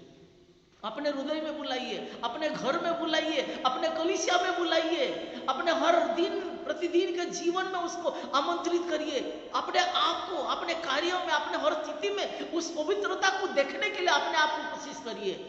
अपने हृदय में बुलाइए, अपने घर में बुलाइए, अपने कलीसिया में बुलाइए, अपने हर दिन प्रतिदिन के जीवन में उसको आमंत्रित करिए, अपने आप को अपने कार्यों में अपने हर स्थिति में उस पवित्रता को देखने के लिए अपने आप को कोशिश करिए।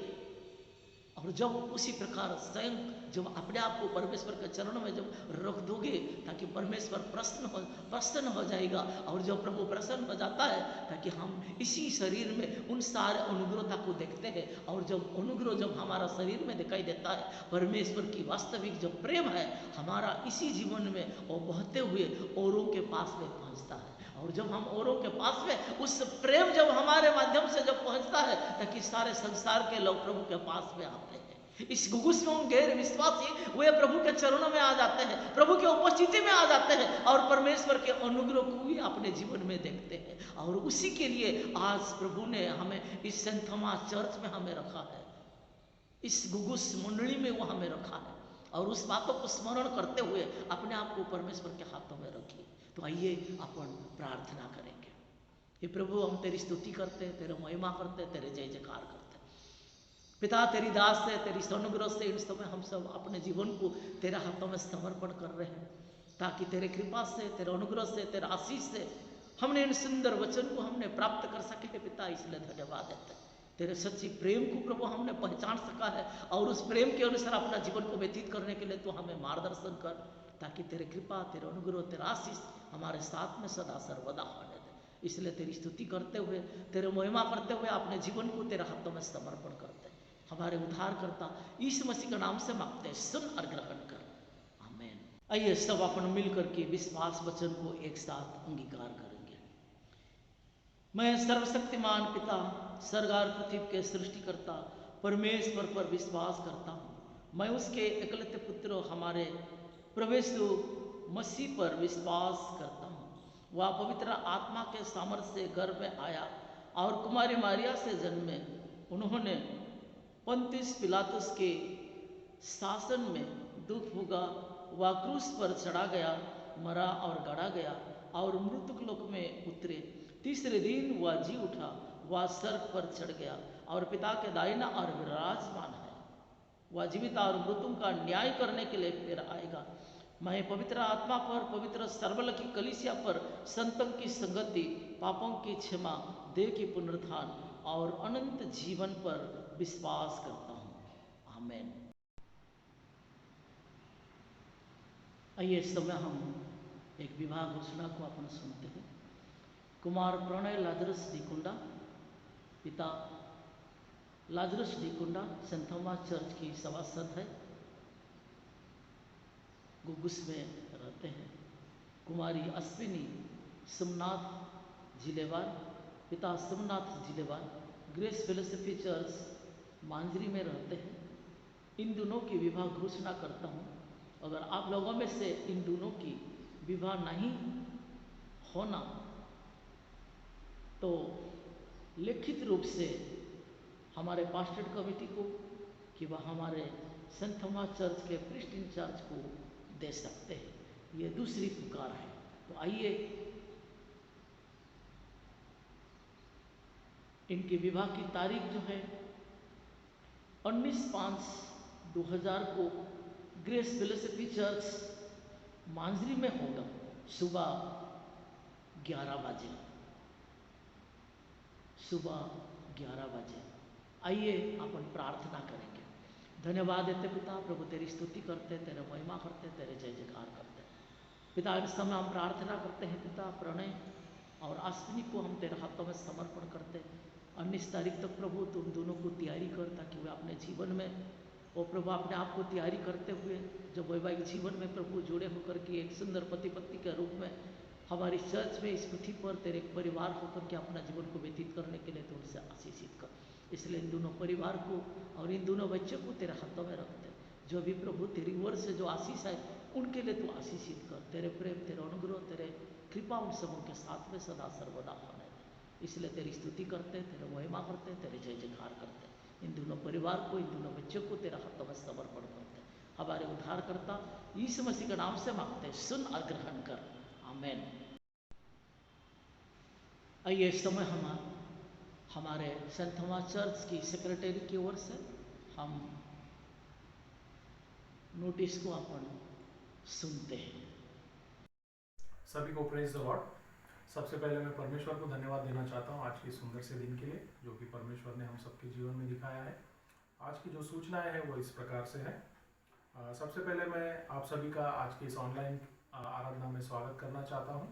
और जब उसी प्रकार स्वयं जब अपने आप को परमेश्वर के चरणों में जब रख दोगे, ताकि परमेश्वर प्रसन्न हो जाएगा। और जब प्रभु प्रसन्न हो जाता है, ताकि हम इसी शरीर में उन सारे अनुग्रहता को देखते हैं। और जब अनुग्रह जब हमारा शरीर में दिखाई देता है, परमेश्वर की वास्तविक जो प्रेम है हमारा इसी जीवन में वो बहते हुए औरों के पास में पहुंचता है। और जब हम औरों के पास में उस प्रेम जब हमारे माध्यम से जब पहुंचता है, ताकि सारे संसार के लोग प्रभु के पास में आते हैं। इस गुगुस में गैर विश्वासी वे प्रभु के चरणों में आ जाते हैं, प्रभु के उपस्थिति में आ जाते हैं और परमेश्वर के अनुग्रह को भी अपने जीवन में देखते हैं। और उसी के लिए आज प्रभु ने हमें इस सेंट थॉमस चर्च में हमें रखा है, इस गुगुस मंडली में वो हमें रखा है। और उस बातों को स्मरण करते हुए अपने आप को परमेश्वर के हाथों में रखिए। तो आइए अपन प्रार्थना करेंगे। हे प्रभु, हम तेरी स्तुति करते हैं, तेरा महिमा करते हैं, तेरे जय जयकार करते हैं। पिता, तेरी दास से तेरी अनुग्रह से इस समय हम सब अपने जीवन को तेरे हाथों में समर्पण कर रहे हैं, ताकि तेरे कृपा से, तेरे अनुग्रह से, तेरे आशीष से हमने इन सुंदर वचन को हमने प्राप्त कर सके। पिता, इसलिए धन्यवाद देते हैं। तेरे सच्ची प्रेम को प्रभु हमने पहचान सका है, और उस प्रेम के अनुसार अपना जीवन को व्यतीत करने के लिए तो हमें मार्गदर्शन कर, ताकि तेरे कृपा, तेरे अनुग्रह, तेरा आशीष हमारे साथ में सदा सर्वदा होने दे। इसलिए तेरी स्तुति करते हुए, तेरे महिमा करते हुए अपने जीवन को तेरे हाथों में समर्पण करते हैं। हमारे उद्धारकर्ता यीशु मसीह के नाम से मांगते हैं, सुन और ग्रहण कर, आमीन। आइए सब अपन मिल करके विश्वास वचन को एक साथ अंगीकार करेंगे। मैं सर्वशक्तिमान पिता, स्वर्ग और पृथ्वी के सृष्टिकर्ता परमेश्वर पर विश्वास करता हूँ। मैं उसके एकलौते पुत्र हमारे प्रभु यीशु मसीह पर विश्वास करता हूँ। वह पवित्र आत्मा के सामर्थ्य से गर्भ में आया और कुमारी मारिया से जन्मे। उन्होंने पंतियुस पिलातुस के शासन में दुख भोगा, वह क्रूस पर चढ़ा गया, मरा और गड़ा गया और मृतक लोक में उतरे। तीसरे दिन वह जी उठा, वह स्वर्ग पर चढ़ गया और पिता के दाहिना और विराजमान है। वह जीवित और मृतों का न्याय करने के लिए फिर आएगा। मैं पवित्र आत्मा पर, पवित्र सर्वल की कलीसिया पर, संतों की संगति, पापों की क्षमा, देह की पुनरुत्थान और अनंत जीवन पर विश्वास करता हूँ, आमीन। आइए इस समय हम एक विवाह घोषणा को अपन सुनते हैं। कुमार प्रणय लाजरस डिकुंडा, पिता लाजरस डिकुंडा सेंट थॉमस चर्च की सभासद है, गुगुस में रहते हैं। कुमारी अश्विनी सोमनाथ जिलेवाल, पिता सोमनाथ जिलेवाल ग्रेस फिलोसफी चर्च मांजरी में रहते हैं। इन दोनों की विवाह घोषणा करता हूँ। अगर आप लोगों में से इन दोनों की विवाह नहीं होना तो लिखित रूप से हमारे पास्टर कमेटी को कि वह हमारे सेंट थॉमस चर्च के प्रीस्ट इंचार्ज को दे सकते हैं। ये दूसरी पुकार है। तो आइए इनके विवाह की तारीख जो है 19/5/2000 को ग्रेस फिलोसफी चर्च मांजरी में होगा, सुबह 11 बजे। सुबह 11 बजे आइए अपन प्रार्थना करेंगे। धन्यवाद देते पिता, प्रभु तेरी स्तुति करते, तेरे महिमा करते, तेरे जय जयकार करते। पिता इस समय हम प्रार्थना करते हैं पिता, प्रणय और अश्विनी को हम तेरे हाथों में समर्पण करते हैं। 19 तारीख तक प्रभु तुम दोनों को तैयारी कर, ताकि वे अपने जीवन में और प्रभु अपने आप को तैयारी करते हुए जब वैवाहिक जीवन में प्रभु जुड़े होकर के एक सुंदर पति पत्नी के रूप में हमारी चर्च में इस पृथ्वी पर तेरे एक परिवार होकर के अपना जीवन को व्यतीत करने के लिए तू उनसे आशीषित कर। इसलिए इन दोनों परिवार को और इन दोनों बच्चों को तेरे हाथों में रखते, जो भी प्रभु तेरी ओर से जो आशीष है उनके लिए तू आशीषित कर। तेरे प्रेम, तेरे अनुग्रह, तेरे कृपा उन सबों के साथ में सदा सर्वदा होने दे। इसलिए तेरी स्तुति करते, तेरे महिमा करते, तेरे जय जयकार करते। इन दोनों परिवार को, इन दोनों बच्चों को तेरा हाथों में समर्पण करते। हमारे उद्धारकर्ता यीशु मसीह के नाम से मांगते, सुन और ग्रहण कर, आमीन। आइए इस समय हम हमारे सेंट थॉमस चर्च की सेक्रेटरी की ओर से हम नोटिस को अपन सुनते हैं। सभी को प्रेज द लॉर्ड। सबसे पहले मैं परमेश्वर को धन्यवाद देना चाहता हूँ आज के सुंदर से दिन के लिए, जो कि परमेश्वर ने हम सबके जीवन में दिखाया है। आज की जो सूचनाएं हैं वो इस प्रकार से है। सबसे पहले मैं आप सभी का आज के इस ऑनलाइन आराधना में स्वागत करना चाहता हूँ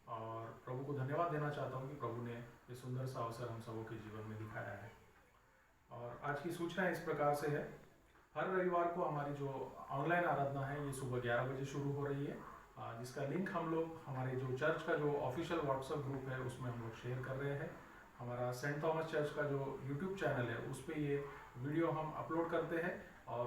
और प्रभु को धन्यवाद देना चाहता हूँ कि प्रभु ने ये सुंदर सा अवसर हम सबों के जीवन में दिखाया है। और आज की सूचना इस प्रकार से है। हर रविवार को हमारी जो ऑनलाइन आराधना है ये सुबह 11 बजे शुरू हो रही है, जिसका लिंक हम लोग हमारे जो चर्च का जो ऑफिशियल व्हाट्सएप ग्रुप है उसमें हम लोग शेयर कर रहे हैं। हमारा सेंट थॉमस चर्च का जो यूट्यूब चैनल है उस पर ये वीडियो हम अपलोड करते हैं और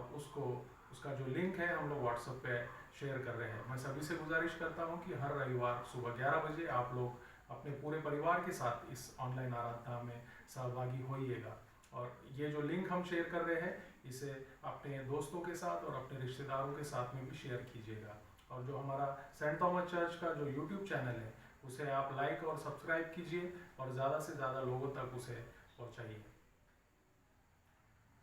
उसका जो लिंक है हम लोग व्हाट्सएप पे शेयर कर रहे हैं। मैं सभी से गुजारिश करता हूं कि हर रविवार सुबह 11 बजे आप लोग अपने पूरे परिवार के साथ इस ऑनलाइन आराधना में सहभागी होइएगा। और ये जो लिंक हम शेयर कर रहे हैं इसे अपने दोस्तों के साथ और अपने रिश्तेदारों के साथ में भी शेयर कीजिएगा। और जो हमारा सेंट थॉमस चर्च का जो यूट्यूब चैनल है उसे आप लाइक और सब्सक्राइब कीजिए और ज़्यादा से ज़्यादा लोगों तक उसे पहुँचाइए।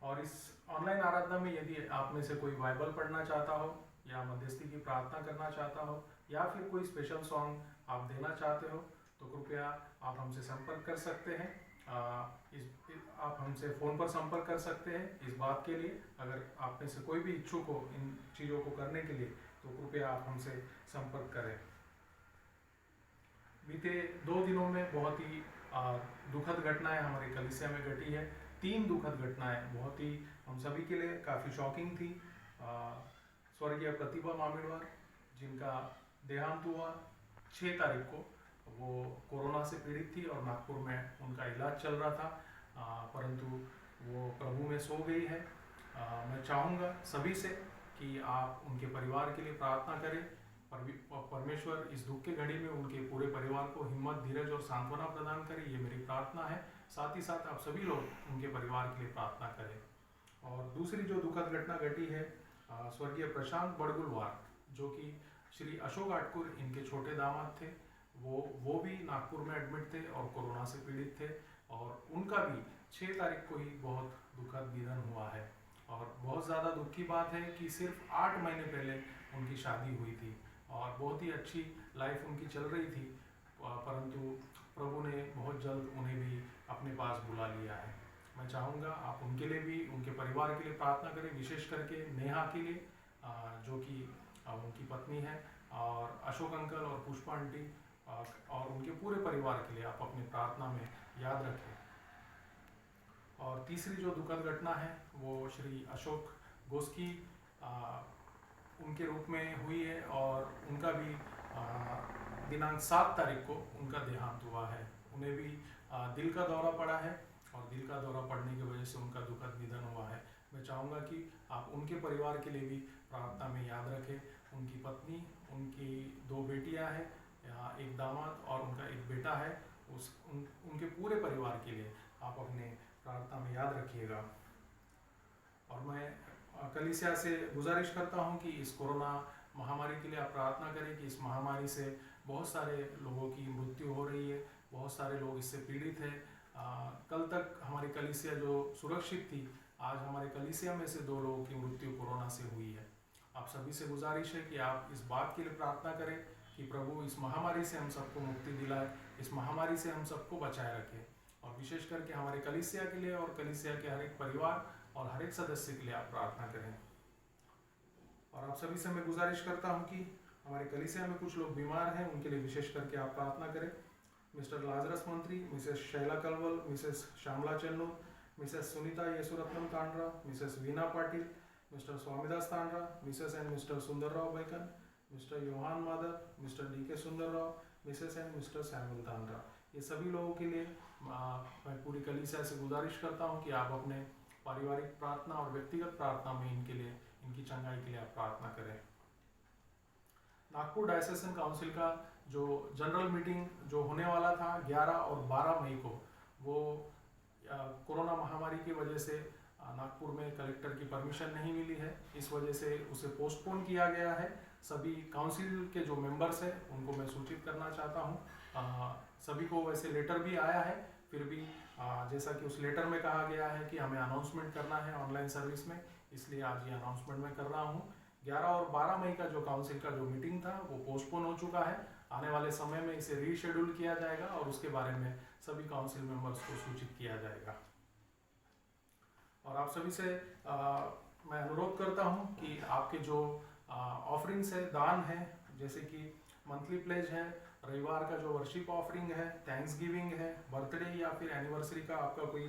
और इस ऑनलाइन आराधना में यदि आप में से कोई बाइबल पढ़ना चाहता हो या मध्यस्थी की प्रार्थना करना चाहता हो या फिर कोई स्पेशल सॉन्ग आप देना चाहते हो तो कृपया आप हमसे संपर्क कर सकते हैं। आप हमसे फ़ोन पर संपर्क कर सकते हैं इस बात के लिए। अगर आप में से कोई भी इच्छुक हो इन चीज़ों को करने के लिए तो कृपया आप हमसे संपर्क करें। बीते 2 दिनों में बहुत ही दुखद घटनाएं हमारी कलीसिया में घटी है। 3 दुखद घटनाएं बहुत ही हम सभी के लिए काफ़ी शॉकिंग थी। स्वर्गीय प्रतिभा मामिडवार जिनका देहांत हुआ 6 तारीख को, वो कोरोना से पीड़ित थी और नागपुर में उनका इलाज चल रहा था, परंतु वो प्रभु में सो गई है। मैं चाहूँगा सभी से कि आप उनके परिवार के लिए प्रार्थना करें। परमेश्वर इस दुख के घड़ी में उनके पूरे परिवार को हिम्मत, धीरज और सांत्वना प्रदान करे, ये मेरी प्रार्थना है। साथ ही साथ आप सभी लोग उनके परिवार के लिए प्रार्थना करें। और दूसरी जो दुखद घटना घटी है, स्वर्गीय प्रशांत बड़गुलवार जो कि श्री अशोक आटकुर इनके छोटे दामाद थे, वो भी नागपुर में एडमिट थे और कोरोना से पीड़ित थे और उनका भी 6 तारीख को ही बहुत दुखद निधन हुआ है। और बहुत ज़्यादा दुख की बात है कि सिर्फ 8 महीने पहले उनकी शादी हुई थी और बहुत ही अच्छी लाइफ उनकी चल रही थी, परंतु प्रभु ने बहुत जल्द उन्हें भी अपने पास बुला लिया है। मैं चाहूँगा आप उनके लिए भी, उनके परिवार के लिए प्रार्थना करें, विशेष करके नेहा के लिए जो कि उनकी पत्नी है, और अशोक अंकल और पुष्पा आंटी और उनके पूरे परिवार के लिए आप अपनी प्रार्थना में याद रखें। और तीसरी जो दुखद घटना है वो श्री अशोक गोस्की उनके रूप में हुई है और उनका भी दिनांक 7 तारीख को उनका देहांत हुआ है। उन्हें भी दिल का दौरा पड़ा है और दिल का दौरा पड़ने की वजह से उनका दुखद निधन हुआ है। मैं चाहूँगा कि आप उनके परिवार के लिए भी प्रार्थना में याद रखें। उनकी पत्नी, उनकी 2 बेटियां हैं, एक दामाद और उनका एक बेटा है। उनके पूरे परिवार के लिए आप अपने प्रार्थना में याद रखिएगा। और मैं कलीसिया से गुजारिश करता हूं कि इस कोरोना महामारी के लिए आप प्रार्थना करें कि इस महामारी से बहुत सारे लोगों की मृत्यु हो रही है, बहुत सारे लोग इससे पीड़ित हैं। कल तक हमारी कलीसिया जो सुरक्षित थी, आज हमारे कलीसिया में से 2 लोगों की मृत्यु कोरोना से हुई है। आप सभी से गुजारिश है कि आप इस बात के लिए प्रार्थना करें कि प्रभु इस महामारी से हम सबको मुक्ति दिलाए, इस महामारी से हम सबको बचाए रखे। और विशेष करके हमारे कलीसिया के लिए और कलीसिया के हर एक परिवार और हर एक सदस्य के लिए आप प्रार्थना करें। और आप सभी से मैं गुजारिश करता हूं कि हमारे कलीसिया में कुछ लोग बीमार हैं, उनके लिए विशेष करके आप प्रार्थना करें। Mister Lazarus Mantri, missus Shaila Kalwal, missus Shyamala Channu, missus Sunita Yesuratnam Tandra, missus Veena Patil, mister Swamidas Tandra, missus and mister Sundarrao Baikan, mister Yohan Madar, mister DK Sundarrao, missus and mister Samuel Tandra, ये सभी लोगों के लिए मैं पूरी कलीसिया से गुजारिश करता हूं कि आप अपने पारिवारिक प्रार्थना और व्यक्तिगत प्रार्थना में इनके लिए, इनकी चंगाई के लिए आप प्रार्थना करें। नागपुर डायसेसन काउंसिल का जो जनरल मीटिंग जो होने वाला था 11 और 12 मई को, वो कोरोना महामारी की वजह से नागपुर में कलेक्टर की परमिशन नहीं मिली है, इस वजह से उसे पोस्टपोन किया गया है। सभी काउंसिल के जो मेंबर्स हैं उनको मैं सूचित करना चाहता हूँ। सभी को वैसे लेटर भी आया है, फिर भी जैसा कि उस लेटर में कहा गया है कि हमें अनाउंसमेंट करना है ऑनलाइन सर्विस में, इसलिए आज ये अनाउंसमेंट मैं कर रहा हूँ। 11 और 12 मई का जो काउंसिल का जो मीटिंग था वो पोस्टपोन हो चुका है। आने वाले समय में इसे रीशेड्यूल किया जाएगा और उसके बारे में सभी काउंसिल मेंबर्स को सूचित किया जाएगा। और आप सभी से मैं अनुरोध करता हूं कि आपके जो ऑफरिंग्स है, दान है, जैसे कि मंथली प्लेज है, रविवार का जो वर्शिप ऑफरिंग है, थैंक्स गिविंग है, बर्थडे या फिर एनिवर्सरी का आपका कोई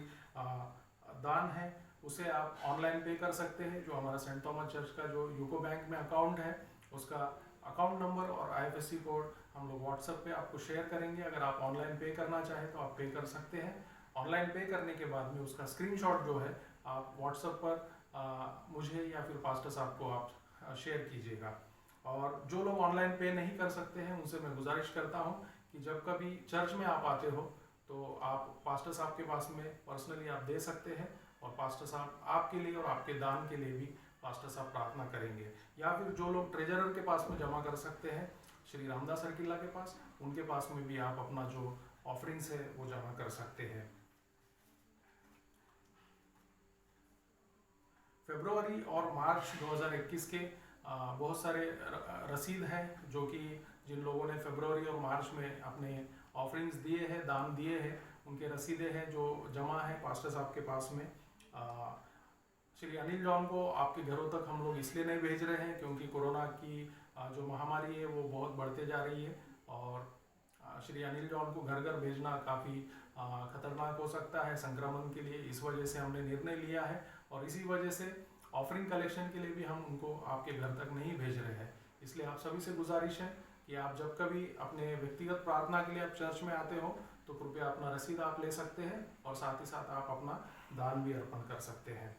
दान है, उसे आप ऑनलाइन पे कर सकते हैं। जो हमारा सेंट थॉमस चर्च का जो यूको बैंक में अकाउंट है, उसका अकाउंट नंबर और IFSC कोड हम लोग व्हाट्सएप पे आपको शेयर करेंगे। अगर आप ऑनलाइन पे करना चाहें तो आप पे कर सकते हैं। ऑनलाइन पे करने के बाद में उसका स्क्रीनशॉट जो है आप व्हाट्सएप पर मुझे या फिर पास्टर साहब को आप शेयर कीजिएगा। और जो लोग ऑनलाइन पे नहीं कर सकते हैं उनसे मैं गुजारिश करता हूं कि जब कभी चर्च में आप आते हो तो आप पास्टर साहब के पास में पर्सनली आप दे सकते हैं और पास्टर साहब आपके लिए और आपके दान के लिए भी पास्टर साहब प्रार्थना करेंगे। या फिर जो लोग ट्रेजरर के पास में जमा कर सकते हैं, श्री रामदास सर्किला के पास, उनके पास में भी आप अपना जो ऑफरिंग्स है वो जमा कर सकते हैं। फरवरी और मार्च 2021 के बहुत सारे रसीद हैं जो कि जिन लोगों ने फरवरी और मार्च में अपने ऑफरिंग्स दिए हैं, दान दिए हैं, उनके रसीदें हैं जो जमा है पास्टर साहब के पास में। श्री अनिल जॉन को आपके घरों तक हम लोग इसलिए नहीं भेज रहे हैं क्योंकि कोरोना की जो महामारी है वो बहुत बढ़ते जा रही है और श्री अनिल जॉन को घर घर भेजना काफ़ी खतरनाक हो सकता है संक्रमण के लिए। इस वजह से हमने निर्णय लिया है और इसी वजह से ऑफरिंग कलेक्शन के लिए भी हम उनको आपके घर तक नहीं भेज रहे हैं। इसलिए आप सभी से गुजारिश है कि आप जब कभी अपने व्यक्तिगत प्रार्थना के लिए आप चर्च में आते हो तो कृपया अपना रसीद आप ले सकते हैं और साथ ही साथ आप अपना दान भी अर्पण कर सकते हैं।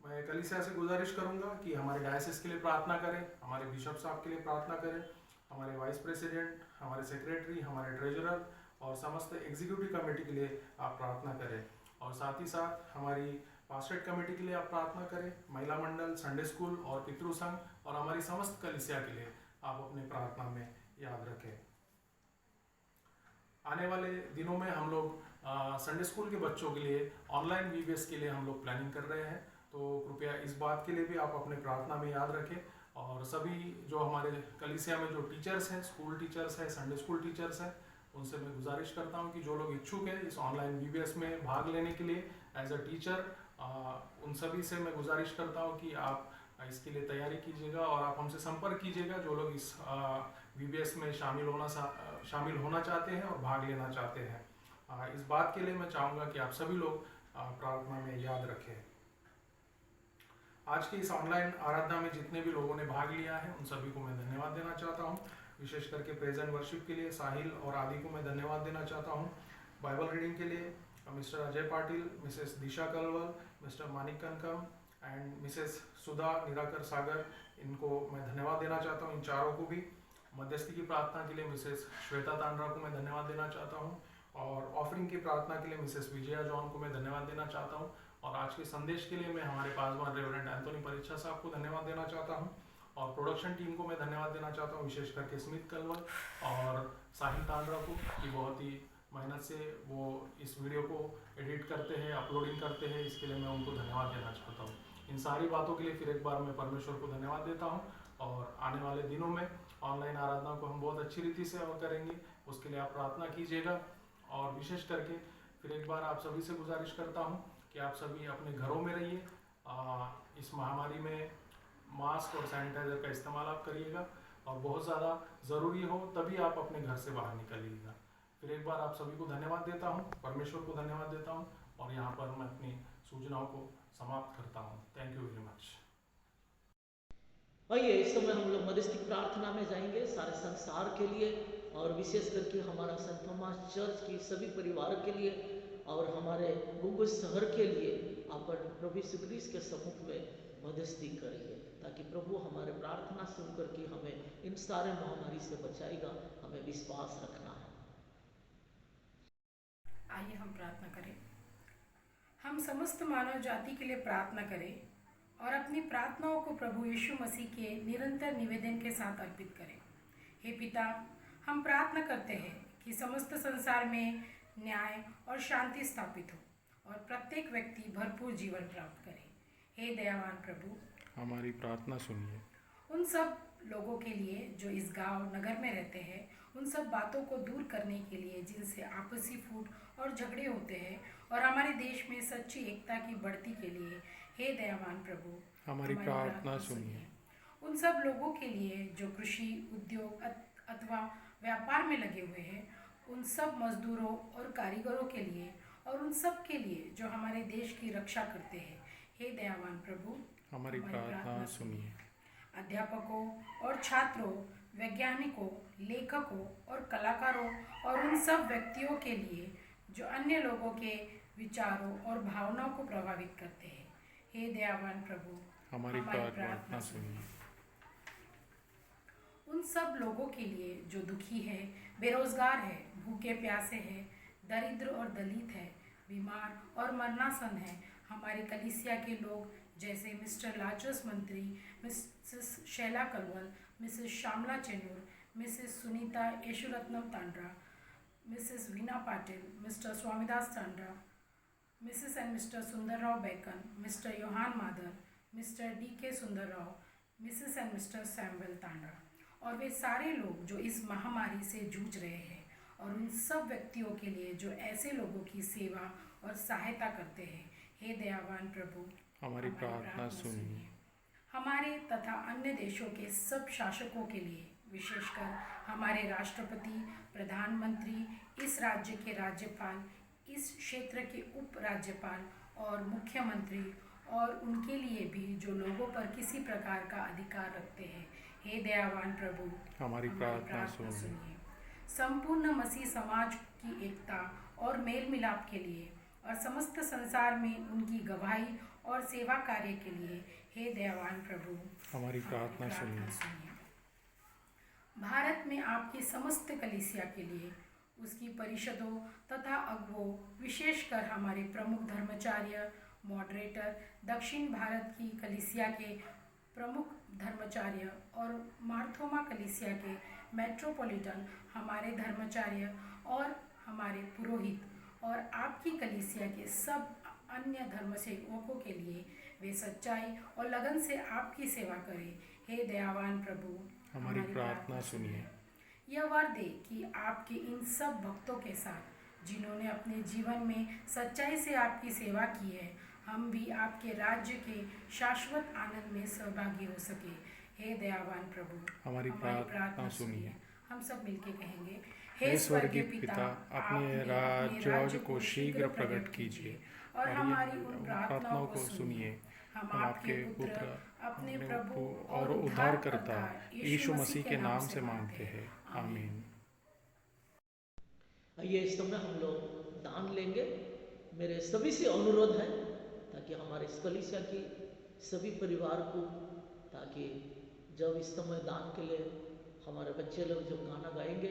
मैं कलीसिया से गुजारिश करूंगा कि हमारे डायसिस के लिए प्रार्थना करें, हमारे बिशप साहब के लिए प्रार्थना करें, हमारे वाइस प्रेसिडेंट, हमारे सेक्रेटरी, हमारे ट्रेजरर और समस्त एग्जीक्यूटिव कमेटी के लिए आप प्रार्थना करें और साथ ही साथ हमारी पास्टरेट कमेटी के लिए आप प्रार्थना करें, महिला मंडल, संडे स्कूल और पितृ संघ और हमारी समस्त कलीसिया के लिए आप अपने प्रार्थना में याद रखें। आने वाले दिनों में हम लोग संडे स्कूल के बच्चों के लिए ऑनलाइन VBS के लिए हम लोग प्लानिंग कर रहे हैं, तो कृपया इस बात के लिए भी आप अपने प्रार्थना में याद रखें। और सभी जो हमारे कलीसिया में जो टीचर्स हैं, स्कूल टीचर्स हैं, संडे स्कूल टीचर्स हैं, उनसे मैं गुजारिश करता हूं कि जो लोग इच्छुक हैं इस ऑनलाइन VBS में भाग लेने के लिए एज अ टीचर, उन सभी से मैं गुजारिश करता हूं कि आप इसके लिए तैयारी कीजिएगा और आप हमसे संपर्क कीजिएगा। जो लोग इस VBS में शामिल होना चाहते हैं और भाग लेना चाहते हैं। इस बात के लिए मैं चाहूँगा कि आप सभी लोग प्रार्थना में याद रखें। आज की इस ऑनलाइन आराधना में जितने भी लोगों ने भाग लिया है उन सभी को मैं धन्यवाद देना चाहता हूँ। विशेष करके प्रेज एंड वर्शिप के लिए साहिल और आदि को मैं धन्यवाद देना चाहता हूँ। बाइबल रीडिंग के लिए mister Ajay Patil, missus Disha Kalwal, mister Manik Kanakam and missus Sudha Nirakar Sagar, इनको मैं धन्यवाद देना चाहता हूँ, इन चारों को भी। मध्यस्थी की प्रार्थना के लिए मिसेस श्वेता तांड्रा को मैं धन्यवाद देना चाहता हूँ और ऑफरिंग की प्रार्थना के लिए मिसेस विजया जॉन को मैं धन्यवाद देना चाहता हूँ। और आज के संदेश के लिए मैं हमारे पासवान रेवरेंड एंथोनी परीक्षा साहब को धन्यवाद देना चाहता हूँ और प्रोडक्शन टीम को मैं धन्यवाद देना चाहता हूँ, विशेष करके स्मिथ कलवल और साहिल तांड्रा को, कि बहुत ही मेहनत से वो इस वीडियो को एडिट करते हैं, अपलोडिंग करते हैं। इसके लिए मैं उनको धन्यवाद देना चाहता हूँ। इन सारी बातों के लिए फिर एक बार मैं परमेश्वर को धन्यवाद देता हूँ और आने वाले दिनों में ऑनलाइन आराधना को हम बहुत अच्छी रीति से और करेंगे, उसके लिए आप प्रार्थना कीजिएगा। और विशेष करके फिर एक बार आप सभी से गुजारिश करता हूँ कि आप सभी अपने घरों में रहिए। इस महामारी में मास्क और सैनिटाइजर का इस्तेमाल आप करिएगा और बहुत ज़्यादा ज़रूरी हो तभी आप अपने घर से बाहर निकलिएगा। फिर एक बार आप सभी को धन्यवाद देता हूँ, परमेश्वर को धन्यवाद देता हूँ और यहाँ पर मैं अपनी सूचनाओं को समाप्त करता हूँ। Thank you very much. आइए इस समय हम लोग मध्यस्थी प्रार्थना में जाएंगे सारे संसार के लिए और विशेष करके हमारा सेंट थॉमस चर्च की सभी परिवार के लिए और हमारे गुंगुस शहर के लिए आप प्रभु यीशु क्रिस्ट के सम्मुख में मध्यस्थी करिए ताकि प्रभु हमारे प्रार्थना सुनकर के हमें इन सारे महामारी से बचाएगा। हमें विश्वास रखना है। आइए हम प्रार्थना करें। हम समस्त मानव जाति के लिए प्रार्थना करें और अपनी प्रार्थनाओं को प्रभु यीशु मसीह के निरंतर निवेदन के साथ अर्पित करें। हे पिता, हम प्रार्थना करते हैं कि समस्त संसार में न्याय और शांति स्थापित हो और प्रत्येक व्यक्ति भरपूर जीवन प्राप्त करे। हे दयावान प्रभु, हमारी प्रार्थना सुनिए। उन सब लोगों के लिए जो इस गांव नगर में रहते हैं, उन सब बातों को दूर करने के लिए जिनसे आपसी फूट और झगड़े होते हैं और हमारे देश में सच्ची एकता की बढ़ती के लिए, हे दयावान प्रभु, हमारी प्रार्थना सुनिए। उन सब लोगों के लिए जो कृषि, उद्योग अथवा व्यापार में लगे हुए हैं, उन सब मजदूरों और कारीगरों के लिए और उन सब के लिए जो हमारे देश की रक्षा करते हैं, हे दयावान प्रभु, हमारी प्रार्थना सुनिए। अध्यापकों और छात्रों, वैज्ञानिकों, लेखकों और कलाकारों और उन सब व्यक्तियों के लिए जो अन्य लोगों के विचारों और भावनाओं को प्रभावित करते हैं, हे दयावान प्रभु, हमारी प्रार्थना सुनिए। उन सब लोगों के लिए जो दुखी है, बेरोजगार है, भूखे प्यासे है, दरिद्र और दलित है, बीमार और मरनासन है, हमारे कलीसिया के लोग जैसे mister Lazarus Mantri, missus Shaila Kalwal, missus Shyamala Chenur, missus Sunita Yeshuratnam Tandra, missus Veena Patil, mister Swamidas Tandra, missus and mister Sundarrao Baikan, mister Yohan Madar, mister DK Sundarrao, missus and mister Samuel Tandra और वे सारे लोग जो इस महामारी से जूझ रहे हैं और उन सब व्यक्तियों के लिए जो ऐसे लोगों की सेवा और सहायता करते हैं, हे दयावान प्रभु, हमारी प्रार्थना सुनिए। हमारे तथा अन्य देशों के सब शासकों के लिए, विशेषकर हमारे राष्ट्रपति, प्रधानमंत्री, इस राज्य के राज्यपाल, इस क्षेत्र के उप राज्यपाल और मुख्यमंत्री और उनके लिए भी जो लोगों पर किसी प्रकार का अधिकार रखते हैं, हे दयावान प्रभु, हमारी प्रार्थना सुनिए। संपूर्ण मसीह समाज की एकता और मेल मिलाप के लिए और समस्त संसार में उनकी गवाही और सेवा कार्य के लिए, हे दयावान प्रभु, हमारी प्रार्थना सुनिए। भारत में आपकी समस्त कलीसिया के लिए, उसकी परिषदों तथा अगुवों, विशेषकर हमारे प्रमुख धर्माचार्य, मॉडरेटर, दक्षिण भारत की कलीसिया के प्रमुख धर्माचार्य और मार्थोमा कलीसिया के मेट्रोपॉलिटन हमारे धर्माचार्य और हमारे पुरोहित और आपकी कलीसिया के सब अन्य धर्मसेवकों के लिए वे सच्चाई और लगन से आपकी सेवा करें, हे दयावान प्रभु, हमारी प्रार्थना सुनिए। यह वर दे कि आपके इन सब भक्तों के साथ जिन्होंने अपने जीवन में सच्चाई से आपकी सेवा की है, हम भी आपके राज्य के शाश्वत आनंद में सहभागी हो सके, हे दयावान प्रभु, हमारी प्रार्थना सुनिए। हम सब मिलके कहेंगे, हे स्वर्गीय पिता, अपने राज्य को शीघ्र प्रकट कीजिए और हमारी उन प्रार्थनाओं को सुनिए। हम आपके पुत्र, अपने प्रभु और उद्धारकर्ता यीशु मसीह के नाम से मांगते हैं, आमीन। आइए इस समय हम लोग दान लेंगे। मेरे सभी से अनुरोध है ताकि हमारे इस कलीसिया की सभी परिवार को, ताकि जब इस समय दान के लिए हमारे बच्चे लोग जब गाना गाएंगे,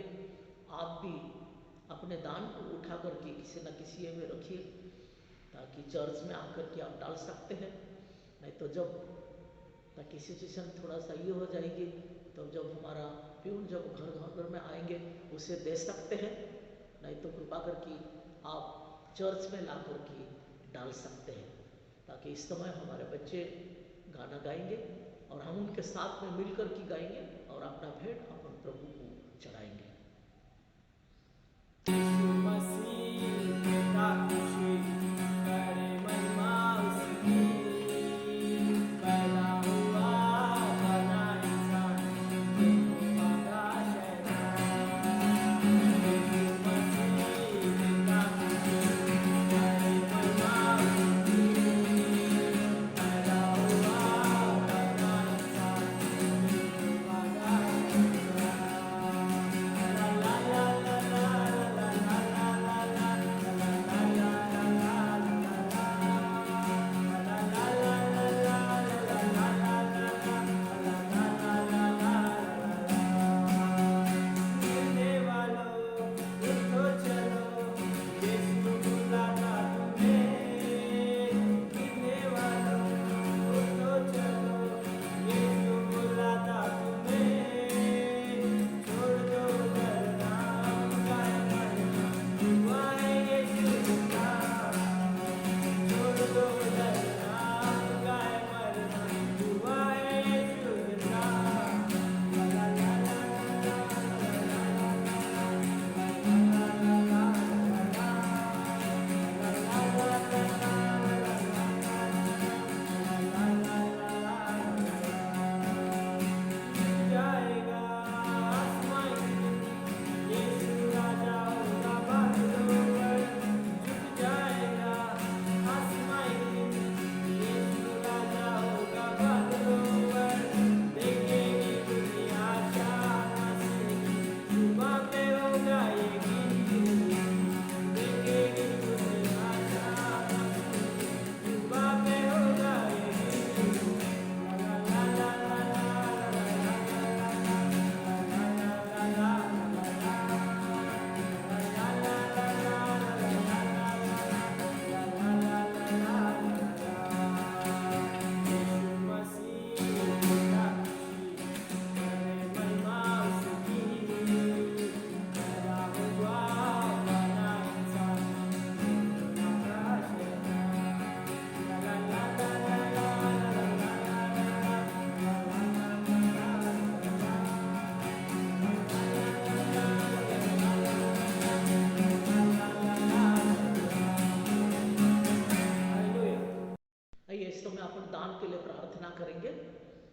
आप भी अपने दान को उठा करके किसी न किसी में रखिए, ताकि चर्च में आकर के आप डाल सकते हैं। नहीं तो जब ताकि सिचुएशन थोड़ा सा ये हो जाएगी, तो जब हमारा प्यून जब घर में आएंगे उसे दे सकते हैं। नहीं तो कृपा करके आप चर्च में ला करके डाल सकते हैं, ताकि इस समय हमारे बच्चे गाना गाएंगे और हम उनके साथ में मिलकर के गाएंगे और अपना भेंट अपन प्रभु को चढ़ाएंगे।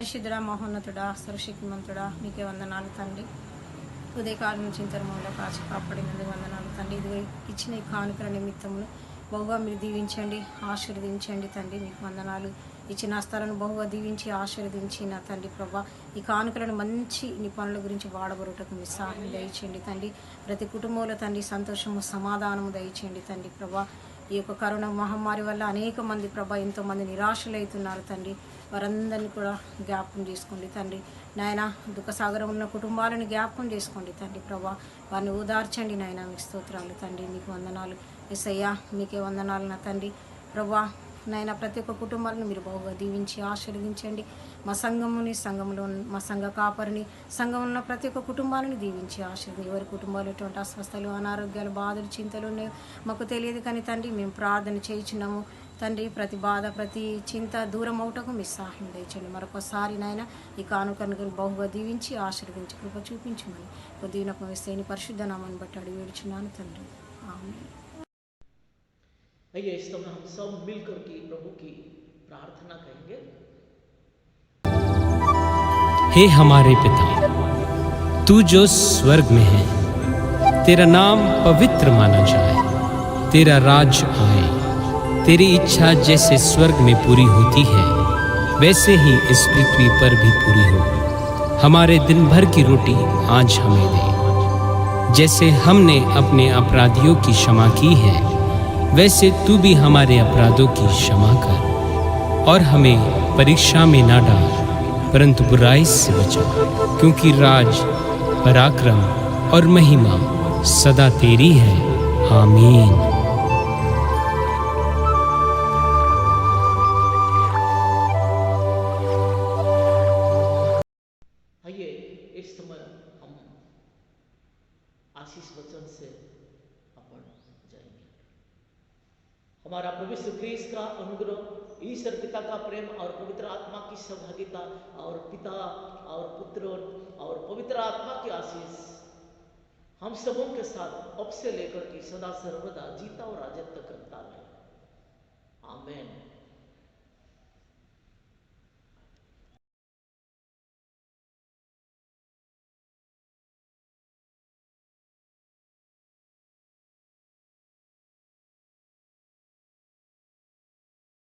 పరిశుద్ధుడా మహోన్నతుడా సర్వశక్తిమంతుడా మీకే వందనాలు తండ్రి. ఉదయకాలం నుంచి ఇంతర్మూలలో కాచి కాపాడినందుకు వందనాలు తండ్రి. ఇది ఇచ్చిన ఈ కానుకల నిమిత్తమును బహుగా మీరు దీవించండి, ఆశీర్వదించండి తండ్రి. మీకు వందనాలు. ఇచ్చిన హస్తాలను బహుగా దీవించి ఆశీర్వదించిన తండ్రి ప్రభా, ఈ కానుకలను మంచి నీ పనుల గురించి వాడబడుటకు మీ సహాయం దయచేయండి తండ్రి. ప్రతి కుటుంబంలో తండ్రి సంతోషము సమాధానము దయచేయండి తండ్రి ప్రభా. ఈ యొక్క కరోనా మహమ్మారి వల్ల అనేక మంది ప్రభా ఎంతోమంది నిరాశలవుతున్నారు తండ్రి. వారందరినీ కూడా జ్ఞాపకం చేసుకోండి తండ్రి. నాయన దుఃఖసాగరం ఉన్న కుటుంబాలను జ్ఞాపకం చేసుకోండి తండ్రి ప్రభా. వారిని ఓదార్చండి నాయన. మీకు స్తోత్రాలు తండ్రి. మీకు వందనాలు యేసయ్యా. మీకే వందనాలు నా తండ్రి ప్రభా. నాయన ప్రతి ఒక్క కుటుంబాలను మీరు బాగా దీవించి ఆశీర్వదించండి. మా సంఘంలో మా సంఘ కాపరిని సంఘంలో ఉన్న ప్రతి ఒక్క కుటుంబాలను దీవించి ఆశీర్వది. ఎవరి కుటుంబాలు ఎటువంటి అస్వస్థలు, అనారోగ్యాలు, బాధలు, చింతలు ఉన్నాయో మాకు తెలియదు కానీ తండ్రి మేము ప్రార్థన చేయించున్నాము తండ్రి. ప్రతి బాధ ప్రతి చింత దూరం అవటకు మీ సహాయం దయచండి. మరొకసారి నాయన ఈ కానుకను బహుగా దీవించి ఆశీర్వదించి కృప చూపించమని దీవెనకు వేస్తే పరిశుద్ధ నామాన్ని బట్టి అడిగి వేడుచున్నాను తండ్రి. ఆమేన్. आइए इस समय हम सब मिलकर के प्रभु की प्रार्थना करेंगे। हे हमारे पिता तू जो स्वर्ग में है, तेरा नाम पवित्र माना जाए, तेरा राज आए, तेरी इच्छा जैसे स्वर्ग में पूरी होती है वैसे ही इस पृथ्वी पर भी पूरी हो। हमारे दिन भर की रोटी आज हमें दे, जैसे हमने अपने अपराधियों की क्षमा की है वैसे तू भी हमारे अपराधों की क्षमा कर, और हमें परीक्षा में ना डाल परंतु बुराई से बचा, क्योंकि राज, पराक्रम और महिमा सदा तेरी है। आमीन। आइए इस समय हम आशीष वचन से अपन जाएंगे। हमारा प्रभु यीशु ख्रीस्त का अनुग्रह, ईश्वर पिता का प्रेम और पवित्र आत्मा की सहभागिता और पिता और पुत्र और पवित्र आत्मा की आशीष हम सबों के साथ अब से लेकर के सदा सर्वदा जीता और राजत्व करता रहे। आमीन।